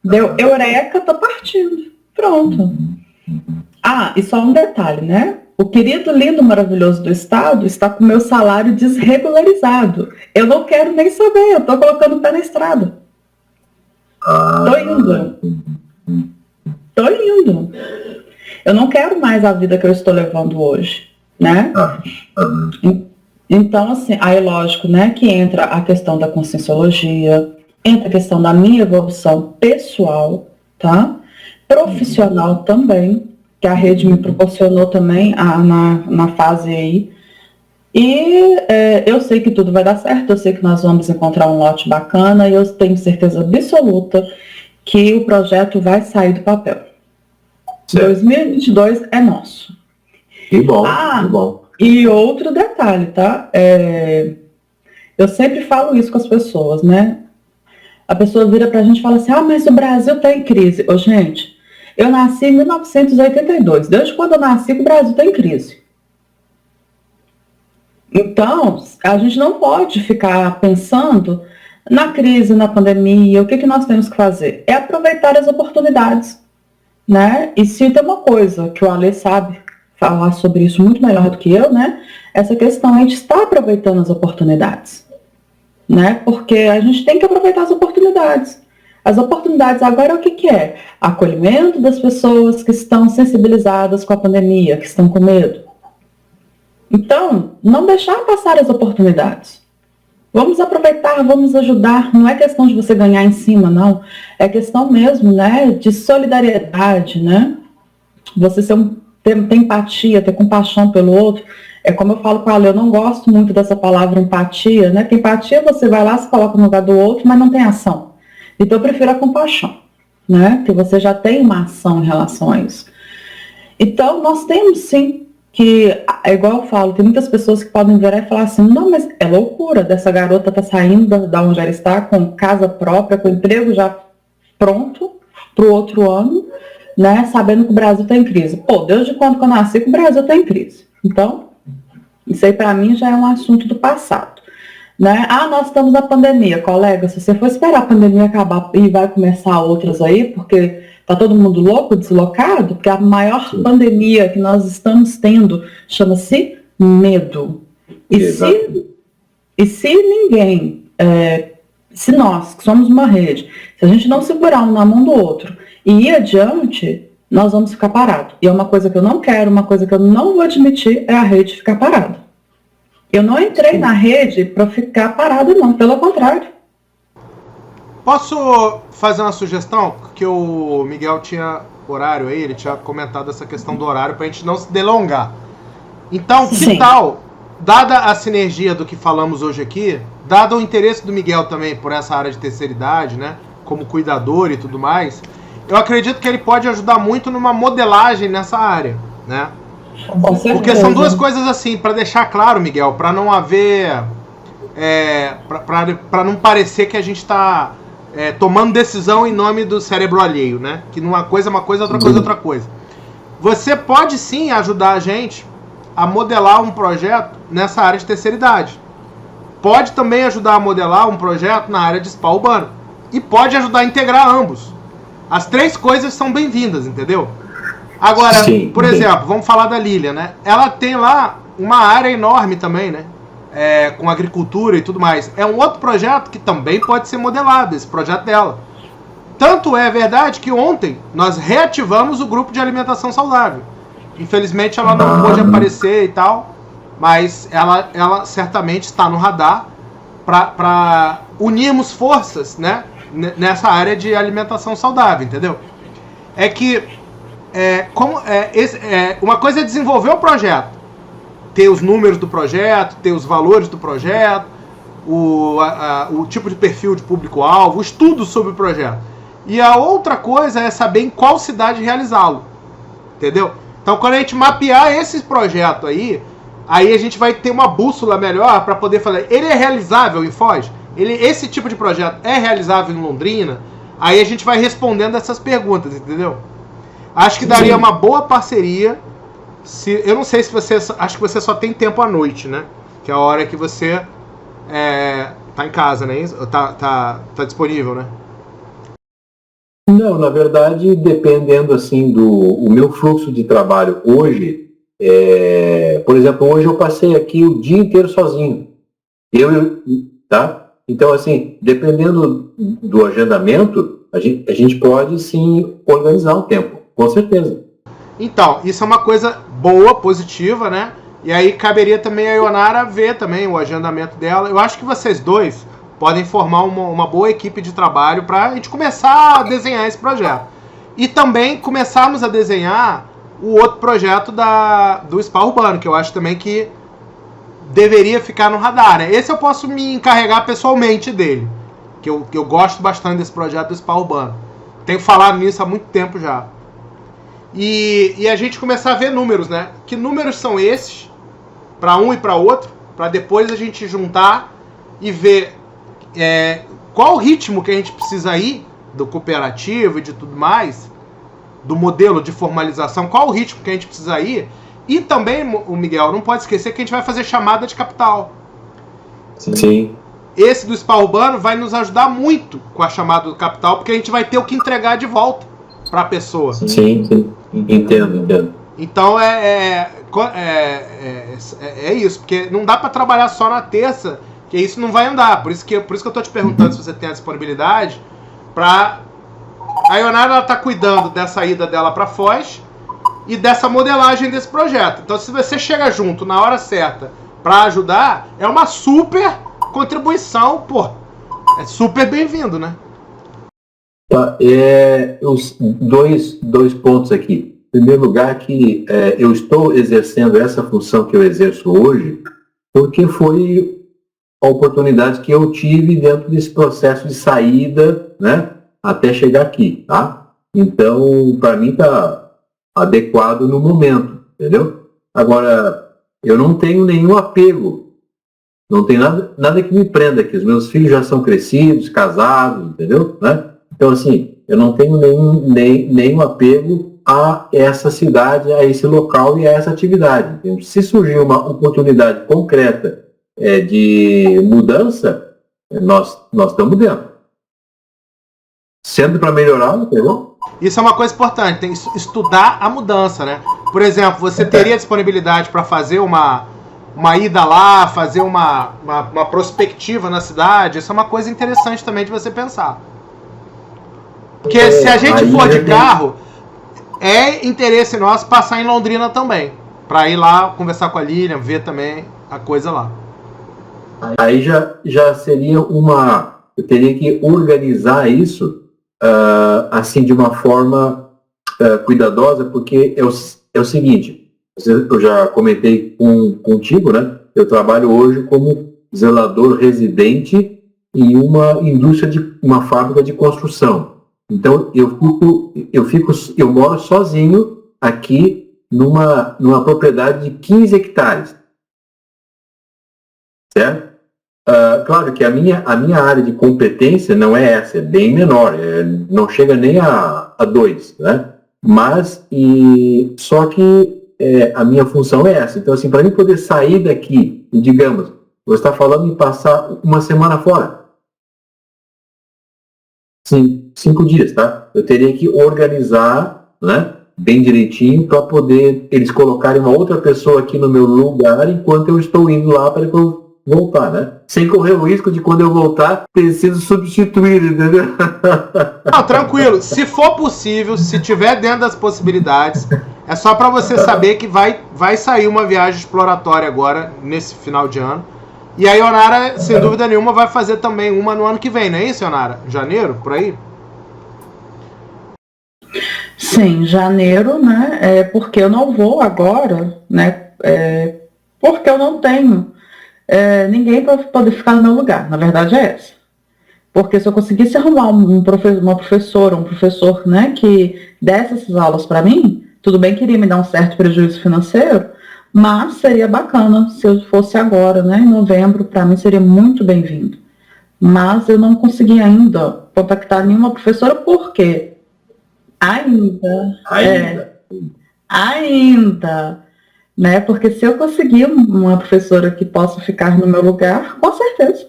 S3: Deu eureka, tô partindo. Pronto. E só um detalhe, né? O querido, lindo, maravilhoso do Estado está com o meu salário desregularizado. Eu não quero nem saber, eu tô colocando o pé na estrada. Tô indo. Eu não quero mais a vida que eu estou levando hoje, né? Então, assim, aí lógico, né, que entra a questão da Conscienciologia, entra a questão da minha evolução pessoal, tá? Profissional também, que a rede me proporcionou também na fase aí. E eu sei que tudo vai dar certo, eu sei que nós vamos encontrar um lote bacana e eu tenho certeza absoluta que o projeto vai sair do papel. Certo. 2022 é nosso.
S2: Que bom, que bom.
S3: E outro detalhe, tá? Eu sempre falo isso com as pessoas, né? A pessoa vira pra gente e fala assim, mas o Brasil tá em crise. Gente, eu nasci em 1982. Desde quando eu nasci, o Brasil tá em crise. Então, a gente não pode ficar pensando na crise, na pandemia. O que nós temos que fazer? É aproveitar as oportunidades, né? E se tem uma coisa que o Alê sabe falar sobre isso muito melhor do que eu, né? Essa questão, a gente está aproveitando as oportunidades, né? Porque a gente tem que aproveitar as oportunidades. As oportunidades agora o que é? Acolhimento das pessoas que estão sensibilizadas com a pandemia, que estão com medo. Então, não deixar passar as oportunidades. Vamos aproveitar, vamos ajudar. Não é questão de você ganhar em cima, não. É questão mesmo, né, de solidariedade, né? Você ter empatia, ter compaixão pelo outro. É como eu falo com ela, eu não gosto muito dessa palavra empatia, né? Porque empatia você vai lá, se coloca no lugar do outro, mas não tem ação. Então eu prefiro a compaixão, né? Que você já tem uma ação em relação a isso. Então nós temos sim que, é igual eu falo, tem muitas pessoas que podem virar e falar assim, não, mas é loucura dessa garota tá saindo da onde ela está, com casa própria, com emprego já pronto para o outro ano, né? Sabendo que o Brasil está em crise. Desde quando que eu nasci que o Brasil está em crise? Então, isso aí para mim já é um assunto do passado, né? Nós estamos na pandemia, colega, se você for esperar a pandemia acabar e vai começar outras aí, porque tá todo mundo louco, deslocado, porque a maior pandemia que nós estamos tendo chama-se medo. E se ninguém, se nós, que somos uma rede, se a gente não segurar um na mão do outro e ir adiante, nós vamos ficar parados. E é uma coisa que eu não quero, uma coisa que eu não vou admitir, é a rede ficar parada. Eu não entrei na rede para ficar parada, não, pelo contrário.
S1: Posso fazer uma sugestão? Que o Miguel tinha horário aí, ele tinha comentado essa questão do horário para a gente não se delongar. Então, que tal, dada a sinergia do que falamos hoje aqui, dado o interesse do Miguel também por essa área de terceira idade, né, como cuidador e tudo mais, eu acredito que ele pode ajudar muito numa modelagem nessa área, né? Porque são duas coisas assim, para deixar claro, Miguel, para não haver, para não parecer que a gente está tomando decisão em nome do cérebro alheio, né? Que uma coisa é uma coisa, outra coisa é outra coisa. você pode sim ajudar a gente a modelar um projeto nessa área de terceira idade. Pode também ajudar a modelar um projeto na área de spa urbano. E pode ajudar a integrar ambos. As três coisas são bem-vindas, entendeu? Agora,
S2: Sim,
S1: por exemplo, vamos falar da Lilian, né? Ela tem lá uma área enorme também, né? Com agricultura e tudo mais. É um outro projeto que também pode ser modelado, esse projeto dela. Tanto é verdade que ontem nós reativamos o grupo de alimentação saudável. Infelizmente ela não pôde aparecer e tal, mas ela certamente está no radar para unirmos forças, né, nessa área de alimentação saudável, entendeu? É que uma coisa é desenvolver o projeto, ter os números do projeto, ter os valores do projeto, o tipo de perfil de público-alvo, o estudo sobre o projeto. E a outra coisa é saber em qual cidade realizá-lo, entendeu? Então, quando a gente mapear esse projeto aí a gente vai ter uma bússola melhor para poder falar, ele é realizável em Foz? Esse tipo de projeto é realizável em Londrina? Aí a gente vai respondendo essas perguntas, entendeu? Acho que daria uma boa parceria. Eu não sei se você... Acho que você só tem tempo à noite, né? Que é a hora que você tá em casa, né? Tá disponível, né?
S2: Não, na verdade, dependendo assim o meu fluxo de trabalho hoje, por exemplo, hoje eu passei aqui o dia inteiro sozinho. Tá? Então, assim, dependendo do agendamento, a gente pode sim organizar o tempo, com certeza.
S1: Então, isso é uma coisa boa, positiva, né? E aí caberia também a Ionara ver também o agendamento dela. Eu acho que vocês dois podem formar uma boa equipe de trabalho para a gente começar a desenhar esse projeto. E também começarmos a desenhar o outro projeto do Spa Urbano, que eu acho também que deveria ficar no radar, né? Esse eu posso me encarregar pessoalmente dele, que eu gosto bastante desse projeto do Spa Urbano. Tenho falado nisso há muito tempo já. E a gente começar a ver números, né? Que números são esses, para um e para outro, para depois a gente juntar e ver qual o ritmo que a gente precisa ir do cooperativo e de tudo mais, do modelo de formalização, qual o ritmo que a gente precisa ir. E também, o Miguel, não pode esquecer que a gente vai fazer chamada de capital.
S2: Sim.
S1: Esse do Spa Urbano vai nos ajudar muito com a chamada do capital, porque a gente vai ter o que entregar de volta para a pessoa.
S2: Sim. Entendo.
S1: Então é isso, porque não dá para trabalhar só na terça, que isso não vai andar. Por isso que eu tô te perguntando se você tem a disponibilidade para... A Ionara está cuidando dessa ida dela para Foz e dessa modelagem desse projeto. Então, se você chega junto na hora certa para ajudar, é uma super contribuição, pô. É super bem-vindo, né?
S2: Tá, os dois pontos aqui. Em primeiro lugar, que eu estou exercendo essa função que eu exerço hoje porque foi a oportunidade que eu tive dentro desse processo de saída, né, até chegar aqui, tá? Então, para mim está adequado no momento, entendeu? Agora, eu não tenho nenhum apego, não tem nada que me prenda aqui. Os meus filhos já são crescidos, casados, entendeu? Né? Então, assim, eu não tenho nenhum apego a essa cidade, a esse local e a essa atividade. Entendeu? Se surgir uma oportunidade concreta de mudança, nós estamos dentro. Sendo para melhorar, entendeu?
S1: Isso é uma coisa importante, tem que estudar a mudança, né? Por exemplo, você teria disponibilidade para fazer uma ida lá, fazer uma prospectiva na cidade? Isso é uma coisa interessante também de você pensar. Porque se a gente for de carro, é interesse nosso passar em Londrina também. Para ir lá conversar com a Lilian, ver também a coisa lá.
S2: Aí já seria eu teria que organizar isso assim de uma forma cuidadosa, porque é o seguinte, eu já comentei contigo, né? Eu trabalho hoje como zelador residente em uma fábrica de construção. Então eu moro sozinho aqui numa propriedade de 15 hectares. Certo? Claro que a minha área de competência não é essa, é bem menor, não chega nem a 2, né? Mas, só que a minha função é essa. Então, assim, para mim poder sair daqui, e digamos, você está falando em passar uma semana fora. Sim, 5 dias, tá? Eu teria que organizar, né, bem direitinho para poder eles colocarem uma outra pessoa aqui no meu lugar enquanto eu estou indo lá para eu voltar, né? Sem correr o risco de quando eu voltar ter sido substituído, entendeu?
S1: Não, tranquilo. Se for possível, se tiver dentro das possibilidades, é só para você saber que vai sair uma viagem exploratória agora, nesse final de ano. E a Ionara, sem dúvida nenhuma, vai fazer também uma no ano que vem, não é isso, Ionara? Janeiro, por aí?
S3: Sim, janeiro, né? Porque eu não vou agora, né? Porque eu não tenho ninguém para poder ficar no meu lugar. Na verdade é essa. Porque se eu conseguisse arrumar uma professora, um professor, né, que desse essas aulas para mim, tudo bem que iria me dar um certo prejuízo financeiro, mas seria bacana se eu fosse agora, né, em novembro, para mim seria muito bem-vindo. Mas eu não consegui ainda contactar nenhuma professora, porque ainda, né, porque se eu conseguir uma professora que possa ficar no meu lugar, com certeza,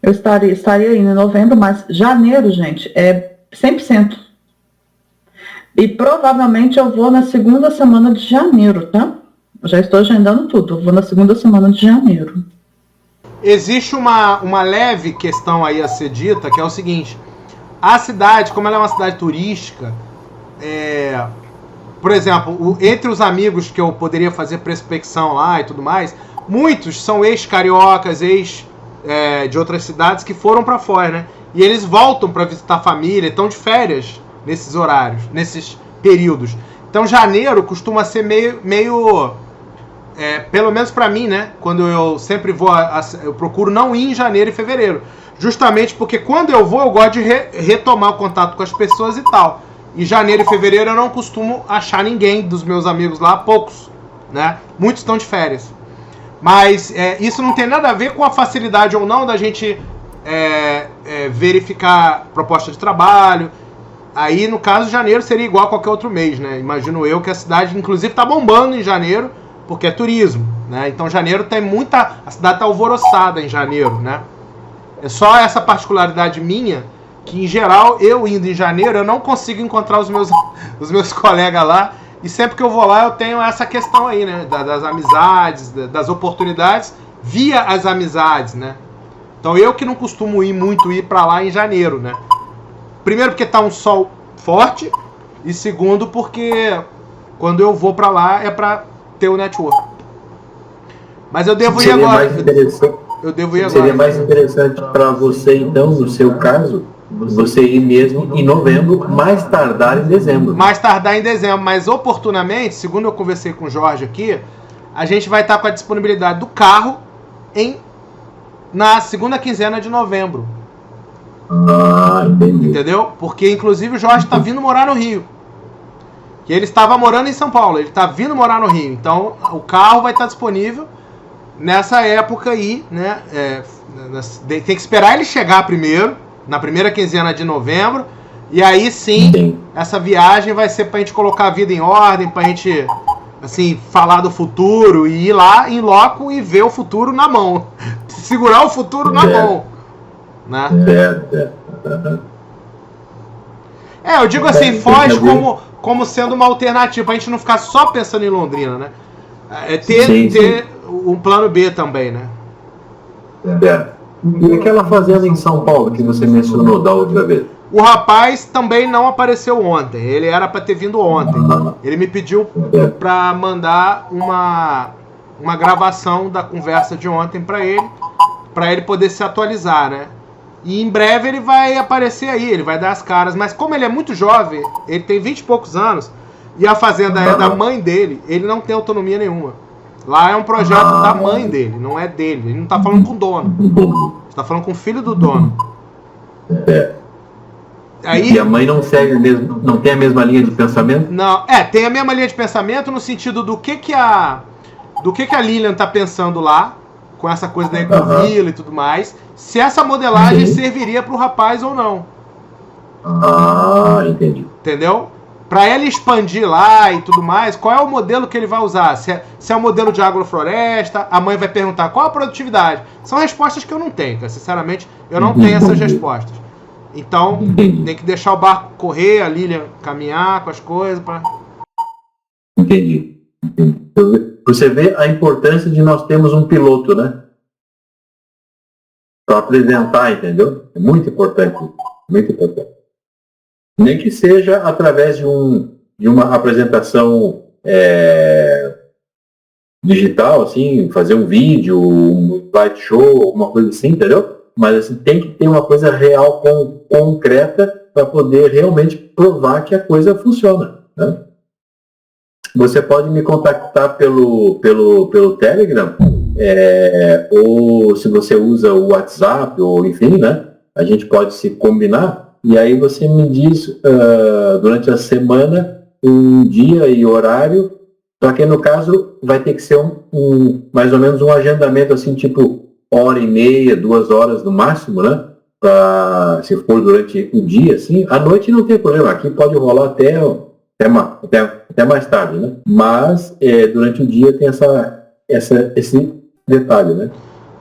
S3: eu estaria indo em novembro, mas janeiro, gente, é 100%. E provavelmente eu vou na segunda semana de janeiro, tá? Já estou agendando tudo. Eu vou na segunda semana de janeiro.
S1: Existe uma leve questão aí a ser dita, que é o seguinte. A cidade, como ela é uma cidade turística, por exemplo, entre os amigos que eu poderia fazer prospecção lá e tudo mais, muitos são ex-cariocas, de outras cidades que foram para fora, né? E eles voltam para visitar a família, estão de férias nesses horários, nesses períodos. Então janeiro costuma ser meio pelo menos para mim, né? Quando eu sempre vou, eu procuro não ir em janeiro e fevereiro. Justamente porque quando eu vou, eu gosto de retomar o contato com as pessoas e tal. E janeiro e fevereiro eu não costumo achar ninguém dos meus amigos lá, poucos, né? Muitos estão de férias. Mas isso não tem nada a ver com a facilidade ou não da gente verificar proposta de trabalho. Aí, no caso, janeiro seria igual a qualquer outro mês, né? Imagino eu que a cidade, inclusive, está bombando em janeiro, porque é turismo, né? Então, janeiro tem muita... A cidade está alvoroçada em janeiro, né? É só essa particularidade minha, que, em geral, eu indo em janeiro, eu não consigo encontrar os meus colegas lá. E sempre que eu vou lá, eu tenho essa questão aí, né? Das amizades, das oportunidades, via as amizades, né? Então, eu que não costumo ir para lá em janeiro, né? Primeiro porque tá um sol forte, e segundo porque quando eu vou para lá é para ter o network. Mas eu devo ir agora.
S2: Seria mais interessante para você, então, no seu caso, você ir mesmo em novembro, mais tardar em dezembro.
S1: Mais tardar em dezembro, mas oportunamente, segundo eu conversei com o Jorge aqui, a gente vai estar com a disponibilidade do carro na segunda quinzena de novembro.
S2: Entendi.
S1: Entendeu? Porque, inclusive, o Jorge está vindo morar no Rio. Que ele estava morando em São Paulo, ele está vindo morar no Rio. Então, o carro vai estar disponível nessa época aí, né? Tem que esperar ele chegar primeiro, na primeira quinzena de novembro. E aí sim, essa viagem vai ser pra gente colocar a vida em ordem, pra gente, assim, falar do futuro e ir lá em loco e ver o futuro na mão. Segurar o futuro na mão. Né? Eu digo assim, Foz como sendo uma alternativa, pra gente não ficar só pensando em Londrina, né? Ter um plano B também, né?
S2: E aquela fazenda em São Paulo que você mencionou da outra vez?
S1: O rapaz também não apareceu ontem. Ele era para ter vindo ontem. Ele me pediu para mandar uma gravação da conversa de ontem para ele poder se atualizar, né? E em breve ele vai aparecer aí, ele vai dar as caras. Mas como ele é muito jovem, ele tem 20 e poucos anos, e a fazenda é da mãe dele, ele não tem autonomia nenhuma. Lá é um projeto da mãe dele, não é dele. Ele não tá falando com o dono. Está falando com o filho do dono. Aí,
S2: e a mãe não segue mesmo, não tem a mesma linha de pensamento?
S1: Não, tem a mesma linha de pensamento no sentido do que a Lilian tá pensando lá, com essa coisa da ecovila e tudo mais, se essa modelagem serviria para o rapaz ou não.
S2: Entendi.
S1: Entendeu? para ela expandir lá e tudo mais, qual é o modelo que ele vai usar? Se é o modelo de agrofloresta, a mãe vai perguntar qual a produtividade. São respostas que eu não tenho, cara. Sinceramente, eu não tenho essas respostas. Então, tem que deixar o barco correr, a Lilian caminhar com as coisas.
S2: Entendi. Você vê a importância de nós termos um piloto, né? Para apresentar, entendeu? É muito importante. Muito importante. Nem que seja através de uma apresentação digital, assim, fazer um vídeo, um slideshow, alguma coisa assim, entendeu? Mas assim, tem que ter uma coisa real, concreta, para poder realmente provar que a coisa funciona, né? Você pode me contactar pelo Telegram, ou se você usa o WhatsApp, ou enfim, né? A gente pode se combinar, e aí você me diz durante a semana um dia e horário, só que no caso vai ter que ser mais ou menos um agendamento assim, tipo 1h30, 2 horas no máximo, né? Se for durante o dia, assim, à noite não tem problema, aqui pode rolar até mais tarde, né? Mas durante o dia tem esse detalhe, né?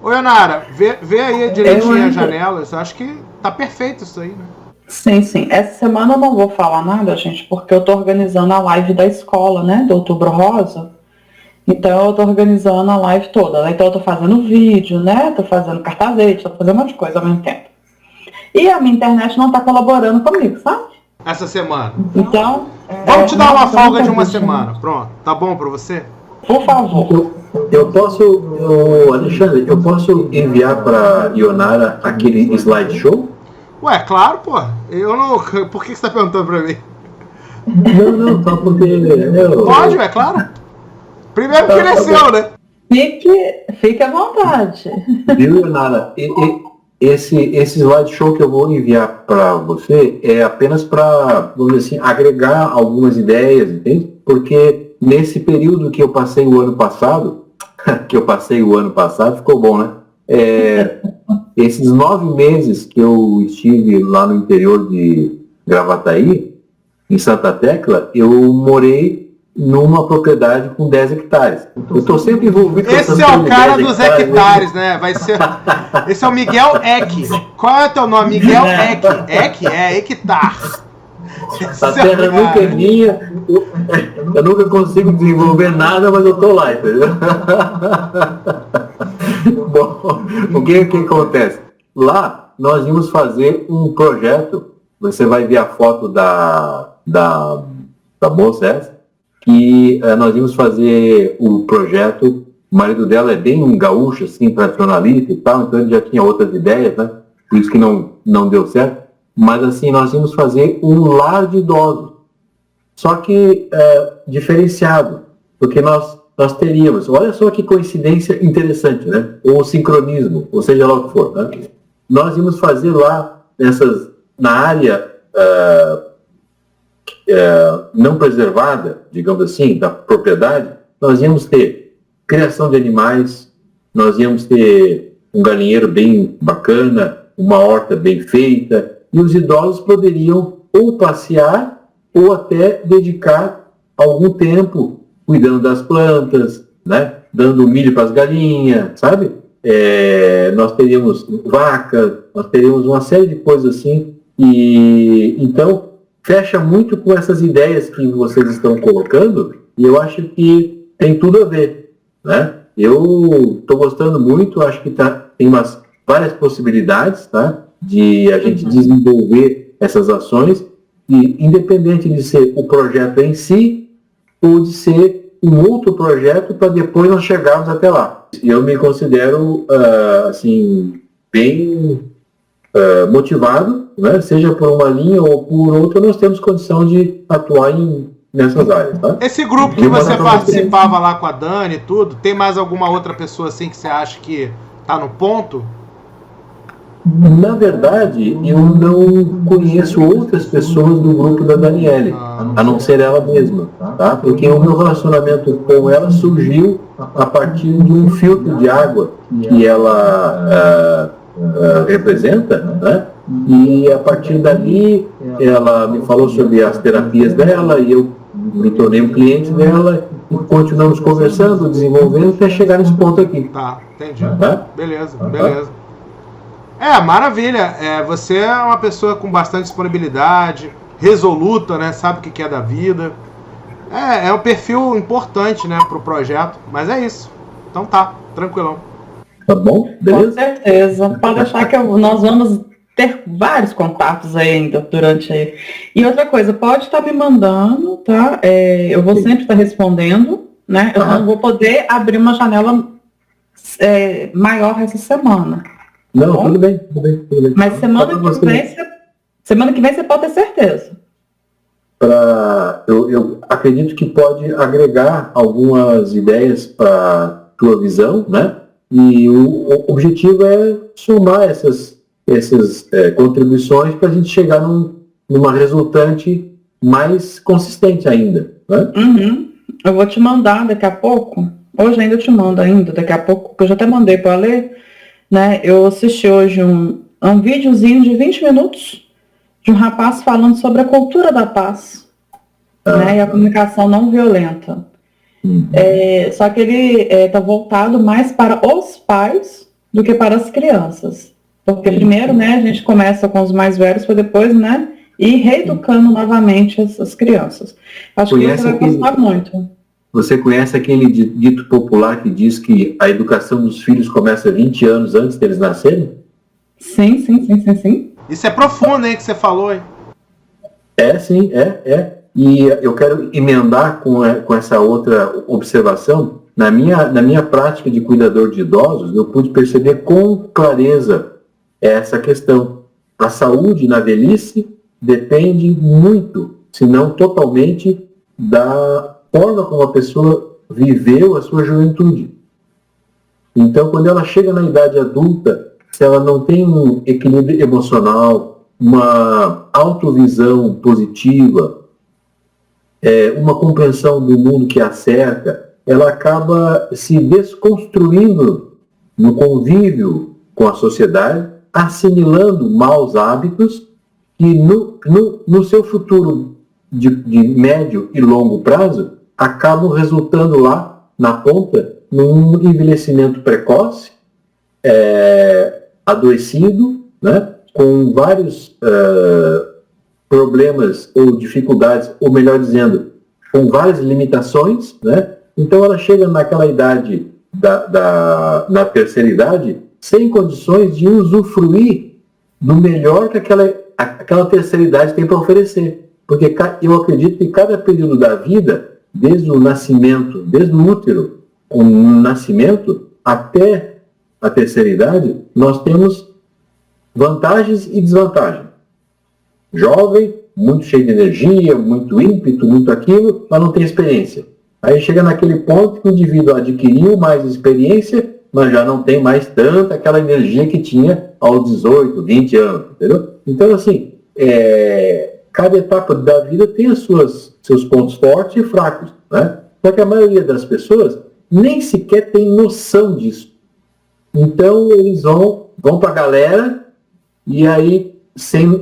S1: Ô, Ionara, vê aí direitinho as janelas. Acho que tá perfeito isso aí, né?
S3: Sim, sim. Essa semana eu não vou falar nada, gente, porque eu tô organizando a live da escola, né? Do Outubro Rosa. Então eu tô organizando a live toda. Então eu tô fazendo vídeo, né? Tô fazendo cartazete, tô fazendo um monte de coisa ao mesmo tempo. E a minha internet não tá colaborando comigo, sabe?
S1: Essa semana.
S3: Então...
S1: Vamos te dar uma folga de uma semana. Pronto. Tá bom pra você?
S3: Por favor.
S2: Alexandre, eu posso enviar para Ionara aquele slideshow?
S1: Ué, claro, pô. Eu não... Por que você tá perguntando pra mim?
S2: Não, só porque...
S1: Pode, é claro. Primeiro que ele é seu, né?
S3: Fique à vontade.
S2: Viu, Ionara? Esse slideshow que eu vou enviar para você é apenas para, vamos dizer assim, agregar algumas ideias, entende? Porque nesse período que eu passei o ano passado, ficou bom, né? Esses 9 meses que eu estive lá no interior de Gravataí, em Santa Tecla, eu morei numa propriedade com 10 hectares. Eu estou sempre envolvido com
S1: esse é o cara dos hectares, né? Vai ser... Esse é o Miguel Eck. Qual é o teu nome? Miguel Eck. Eck é hectare.
S2: A terra nunca é minha, eu nunca consigo desenvolver nada, mas eu estou lá, entendeu? Bom, o que acontece? Lá, nós íamos fazer um projeto, você vai ver a foto da moça essa, que nós íamos fazer o projeto. O marido dela é bem um gaúcho, assim, tradicionalista e tal, então ele já tinha outras ideias, né? Por isso que não deu certo. Mas, assim, nós íamos fazer um lar de idosos. Só que diferenciado, porque nós teríamos, olha só que coincidência interessante, né? Ou sincronismo, ou seja lá o que for, né? Nós íamos fazer lá, na área não preservada, digamos assim, da propriedade, nós íamos ter criação de animais, nós íamos ter um galinheiro bem bacana, uma horta bem feita, e os idosos poderiam ou passear ou até dedicar algum tempo cuidando das plantas, né? Dando milho para as galinhas, sabe? Nós teríamos vaca, nós teríamos uma série de coisas assim, e então fecha muito com essas ideias que vocês estão colocando, e eu acho que tem tudo a ver, né? Eu estou gostando muito, acho que tem várias possibilidades, tá? De a gente desenvolver essas ações, e independente de ser o projeto em si, ou de ser um outro projeto para depois nós chegarmos até lá. Eu me considero, assim, bem motivado, né? Seja por uma linha ou por outra, nós temos condição de atuar nessas áreas, tá?
S1: Esse grupo que você participava lá com a Dani e tudo, tem mais alguma outra pessoa assim que você acha que tá no ponto?
S2: Na verdade, eu não conheço outras pessoas do grupo da Daniele, a não ser ela mesma, tá? Porque o meu relacionamento com ela surgiu a partir de um filtro de água que ela representa, né? E a partir dali ela me falou sobre as terapias dela e eu me tornei um cliente dela e continuamos conversando, desenvolvendo até chegar nesse ponto aqui.
S1: Tá, entendi. Beleza. Maravilha. Você é uma pessoa com bastante disponibilidade, resoluta, né? Sabe o que quer da vida. É um perfil importante, né, pro projeto. Mas é isso. Então tá, tranquilão.
S2: Tá bom? Beleza?
S3: Com certeza. Pode deixar que nós vamos ter vários contatos ainda durante aí. E outra coisa, pode estar me mandando, tá? Eu vou sempre estar respondendo, né? Eu não vou poder abrir uma janela maior essa semana.
S2: Não, tudo bem.
S3: Mas semana que vem você pode ter certeza.
S2: Eu acredito que pode agregar algumas ideias para a tua visão, né? E o objetivo é somar essas contribuições para a gente chegar numa resultante mais consistente ainda, né?
S3: Eu vou te mandar daqui a pouco. Hoje ainda eu te mando daqui a pouco, porque eu já até mandei para ler, né? Eu assisti hoje um videozinho de 20 minutos de um rapaz falando sobre a cultura da paz, né? E a comunicação não violenta. Só que ele está voltado mais para os pais do que para as crianças. Porque primeiro, né, a gente começa com os mais velhos para depois, né, ir reeducando novamente as crianças. Acho que você vai gostar muito.
S2: Você conhece aquele dito popular que diz que a educação dos filhos começa 20 anos antes deles nascerem?
S3: Sim.
S1: Isso é profundo, hein, que você falou, hein?
S2: Sim. E eu quero emendar com essa outra observação. Na minha prática de cuidador de idosos, eu pude perceber com clareza essa questão. A saúde na velhice depende muito, se não totalmente, da forma como a pessoa viveu a sua juventude. Então, quando ela chega na idade adulta, se ela não tem um equilíbrio emocional, uma autovisão positiva, uma compreensão do mundo que a cerca, ela acaba se desconstruindo no convívio com a sociedade, assimilando maus hábitos que no seu futuro de médio e longo prazo acabam resultando lá na ponta num envelhecimento precoce, adoecido, né, com vários problemas ou dificuldades, ou melhor dizendo, com várias limitações, né? Então ela chega naquela idade na terceira idade sem condições de usufruir do melhor que aquela terceira idade tem para oferecer. Porque eu acredito que cada período da vida, desde o nascimento, desde o útero, o nascimento, até a terceira idade, nós temos vantagens e desvantagens. Jovem, muito cheio de energia, muito ímpeto, muito aquilo, mas não tem experiência. Aí chega naquele ponto que o indivíduo adquiriu mais experiência, mas já não tem mais tanta aquela energia que tinha aos 18, 20 anos, entendeu? Então, assim, cada etapa da vida tem os seus pontos fortes e fracos, né? Só que a maioria das pessoas nem sequer tem noção disso. Então, eles vão para a galera e aí, sem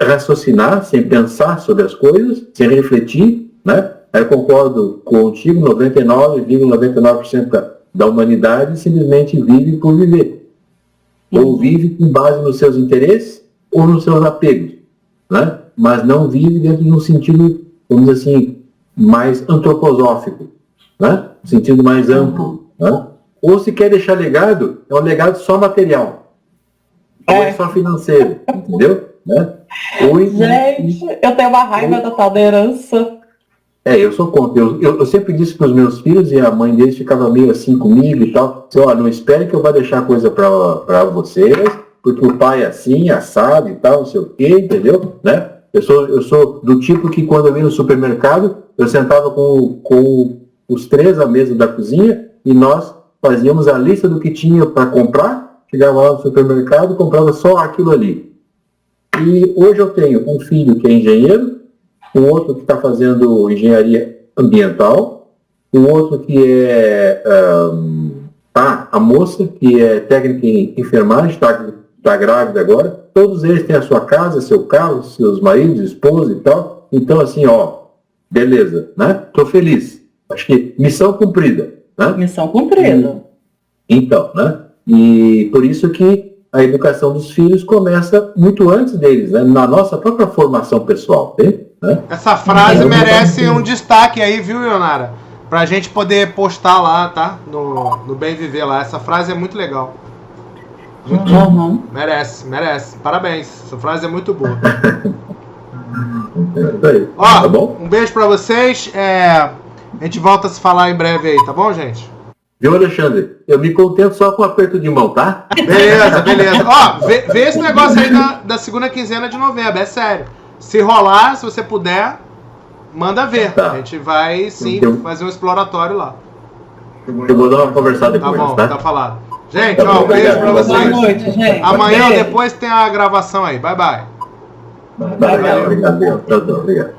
S2: raciocinar, sem pensar sobre as coisas, sem refletir, né? Aí eu concordo contigo, 99,99% da humanidade simplesmente vive por viver. Ou vive com base nos seus interesses ou nos seus apegos, né? Mas não vive dentro de um sentido, vamos dizer assim, mais antroposófico, né? Um sentido mais amplo, né? Ou se quer deixar legado, é um legado só material. Ou é só financeiro, entendeu? Né?
S3: Gente, eu tenho uma raiva da tal da herança.
S2: Eu sou contra. Eu sempre disse para os meus filhos, e a mãe deles ficava meio assim comigo e tal, não espere que eu vá deixar coisa para vocês, porque o pai é assim, assado e tal, não sei o quê, entendeu? Né? Eu sou do tipo que quando eu ia no supermercado, eu sentava com os três à mesa da cozinha e nós fazíamos a lista do que tinha para comprar, chegava lá no supermercado e comprava só aquilo ali. E hoje eu tenho um filho que é engenheiro, um outro que está fazendo engenharia ambiental, um outro que é a moça que é técnica em enfermagem, está está grávida agora, todos eles têm a sua casa, seu carro, seus maridos, esposa e tal. Então, assim, ó, beleza, né? Estou feliz. Acho que missão cumprida, né?
S3: Missão cumprida.
S2: Então, né? E por isso que a educação dos filhos começa muito antes deles, né? Na nossa própria formação pessoal, né?
S1: Essa frase merece um destaque aí, viu, Ionara? Pra gente poder postar lá, tá? No Bem Viver lá. Essa frase é muito legal.
S3: Uhum.
S1: Merece. Parabéns. Essa frase é muito boa.
S2: Ó,
S1: tá bom? Um beijo pra vocês. A gente volta a se falar em breve aí, tá bom, gente?
S2: Viu, Alexandre? Eu me contento só com o aperto de mão, tá?
S1: Beleza. Ó, vê esse negócio aí da segunda quinzena de novembro, é sério. Se rolar, se você puder, manda ver.
S2: Tá.
S1: A gente vai, sim, fazer um exploratório lá.
S2: Eu vou dar uma conversada depois,
S1: Tá bom,
S2: tá?
S1: tá falado. Gente, ó, um beijo pra vocês.
S3: Boa noite, gente.
S1: Amanhã ou depois tem a gravação aí. Bye, bye.
S2: Obrigado. Obrigado.